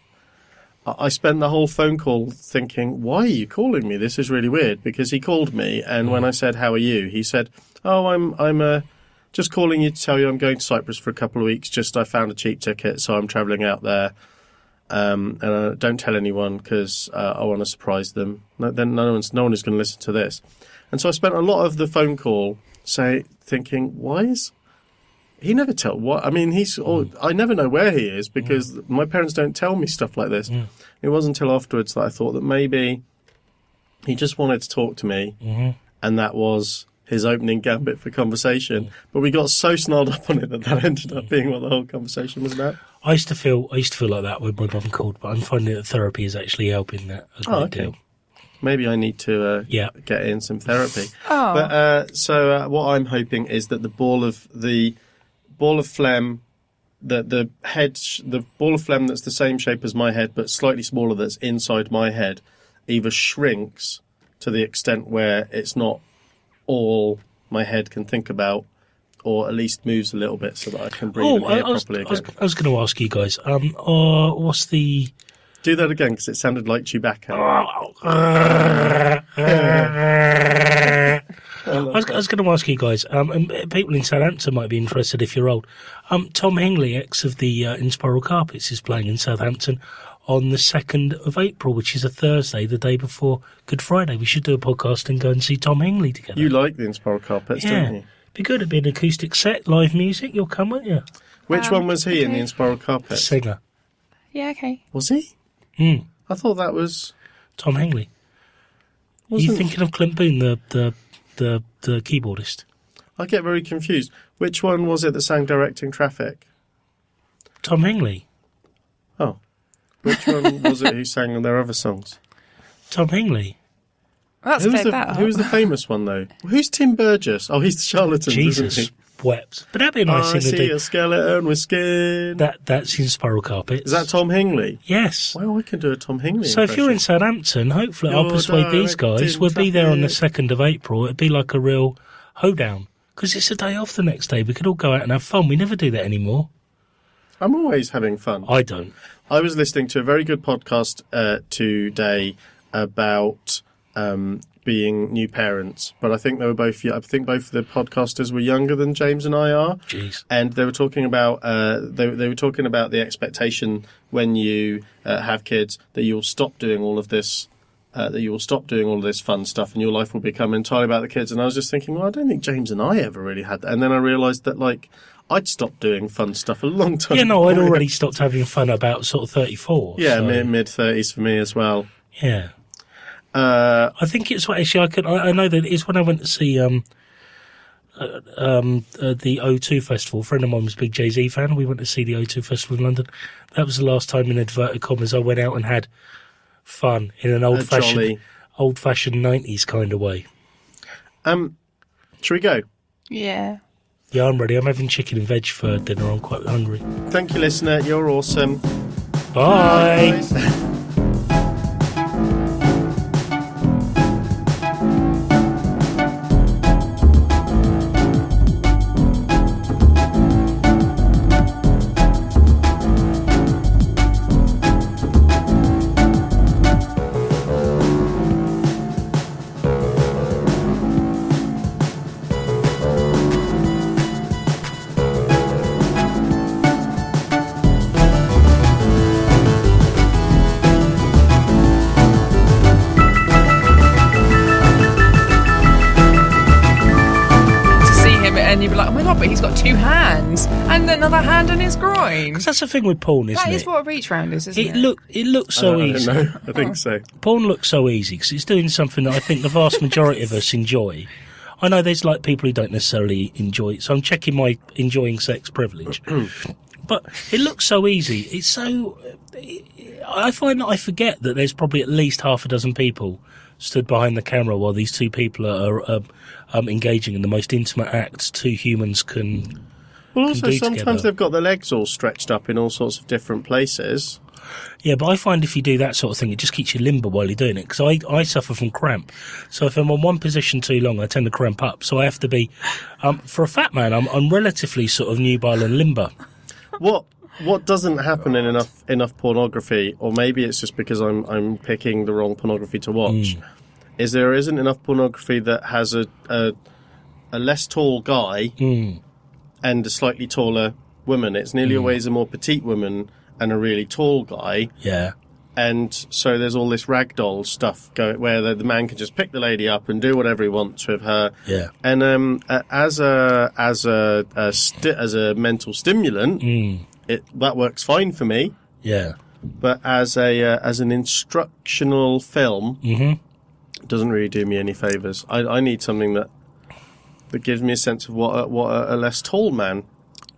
whole phone call thinking, why are you calling me? This is really weird, because he called me, and when I said, how are you? He said, oh, I'm just calling you to tell you I'm going to Cyprus for a couple of weeks. Just I found a cheap ticket, so I'm travelling out there. And don't tell anyone, because I want to surprise them. Then no one is going to listen to this. And so I spent a lot of the phone call thinking, why is he never tell what? I mean, I never know where he is, because my parents don't tell me stuff like this. It wasn't until afterwards that I thought that maybe he just wanted to talk to me, and that was his opening gambit for conversation. But we got so snarled up on it that ended up being what the whole conversation was about. I used to feel like that when my mum called, but I'm finding that therapy is actually helping that a great deal. Maybe I need to get in some therapy. Oh. But so what I'm hoping is that the ball of phlegm, the ball of phlegm that's the same shape as my head but slightly smaller, that's inside my head, either shrinks to the extent where it's not all my head can think about, or at least moves a little bit so that I can breathe and hear properly again. I was going to ask you guys, what's the... Do that again, because it sounded like Chewbacca. I was was going to ask you guys, and people in Southampton might be interested if you're old. Tom Hengley, ex of the Inspiral Carpets, is playing in Southampton on the 2nd of April, which is a Thursday, the day before Good Friday. We should do a podcast and go and see Tom Hengley together. You like the Inspiral Carpets, don't you? Be good. It'd be an acoustic set, live music. You'll come, won't you? Which one was he in the Inspiral Carpets? Singer. Yeah, okay. Was he? Mm. I thought that was Tom Hengley. Are you thinking of Clint Boone, the keyboardist? I get very confused. Which one was it that sang Directing Traffic? Tom Hengley. Oh. Which one was it who sang on their other songs? Tom Hengley. Let's play that up. Who was the famous one, though? Who's Tim Burgess? Oh, he's the Charlatans, isn't Jesus he? wept. But that'd be a nice I thing to see do. a skeleton with skin. That's in Spiral Carpets. Is that Tom Hingley? Yes. Well, I can do a Tom Hingley So if you're in impression. Southampton, hopefully I'll You're persuade these guys. directing We'll be there on the traffic. 2nd of April. It'd be like a real hoedown. Because it's a day off the next day. We could all go out and have fun. We never do that anymore. I'm always having fun. I don't. I was listening to a very good podcast today about being new parents, but I think they were both. I think both of the podcasters were younger than James and I are. Jeez. And they were talking about they were talking about the expectation when you have kids that you'll stop doing all of this. That you will stop doing all of this fun stuff and your life will become entirely about the kids. And I was just thinking, well, I don't think James and I ever really had that. And then I realised that, like, I'd stopped doing fun stuff a long time Yeah, no, I'd before. already stopped having fun about sort of 34. Yeah, so, mid-30s for me as well. Yeah. I think it's what actually I know that it's when I went to see the O2 Festival. A friend of mine was a big Jay-Z fan. We went to see the O2 Festival in London. That was the last time, in inverted commas, I went out and had fun in an old-fashioned 90s kind of way. Shall we go? Yeah. Yeah, I'm ready. I'm having chicken and veg for dinner. I'm quite hungry. Thank you, listener. You're awesome. Bye. And you'd be like, oh my god, but he's got two hands and another hand on his groin. Because that's the thing with porn, isn't it? That is what a reach round is, isn't it? It looks so easy. I think so. Porn looks so easy because it's doing something that I think the vast majority of us enjoy. I know there's like people who don't necessarily enjoy it, so I'm checking my enjoying sex privilege. But it looks so easy. It's so... I find that I forget that there's probably at least half a dozen people stood behind the camera while these two people are engaging in the most intimate acts two humans can. Well, also do sometimes together. they've got their legs all stretched up in all sorts of different places. Yeah, but I find if you do that sort of thing, it just keeps you limber while you're doing it. Because I suffer from cramp. So if I'm on one position too long, I tend to cramp up. So I have to be, for a fat man, I'm relatively sort of nubile and limber. What doesn't happen in enough pornography, or maybe it's just because I'm picking the wrong pornography to watch, is there isn't enough pornography that has a less tall guy and a slightly taller woman. It's nearly always a more petite woman and a really tall guy. Yeah. And so there's all this ragdoll stuff where the man can just pick the lady up and do whatever he wants with her. Yeah. And as a mental stimulant, that works fine for me. Yeah. But as an instructional film, it doesn't really do me any favours. I need something that gives me a sense of what a less tall man.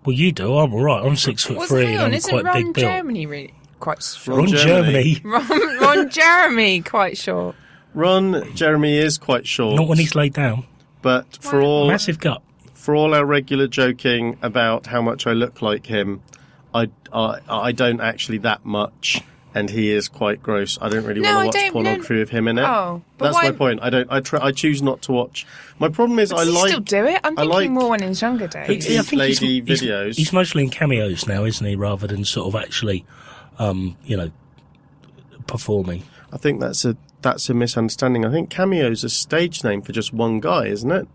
Well, you do. I'm all right. I'm 6'3" and I'm isn't quite Ron big built. Germany really quite short? Ron Germany. Ron Jeremy quite short. Ron Jeremy is quite short. Not when he's laid down. But for all our regular joking about how much I look like him, I don't actually that much, and he is quite gross. I don't really want to watch pornography with him in it. Oh, but that's why? my point. I choose not to watch. My problem is Does he still do it? I'm thinking more when in his younger days. I think lady videos. He's mostly in cameos now, isn't he? Rather than sort of actually, performing. I think that's a misunderstanding. I think cameo's a stage name for just one guy, isn't it?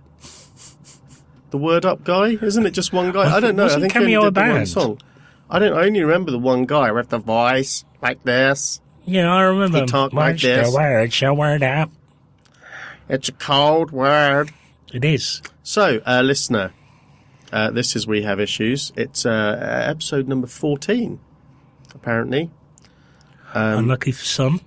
The Word Up guy? Isn't it just one guy? I don't know. I Wasn't think he only Cameo did the a one band? song. I only remember the one guy with the voice like this. Yeah, I remember. He talked like Watch this. the word, show word up. It's a cold word. It is. So, listener, this is We Have Issues. It's episode number 14, apparently. Unlucky for some.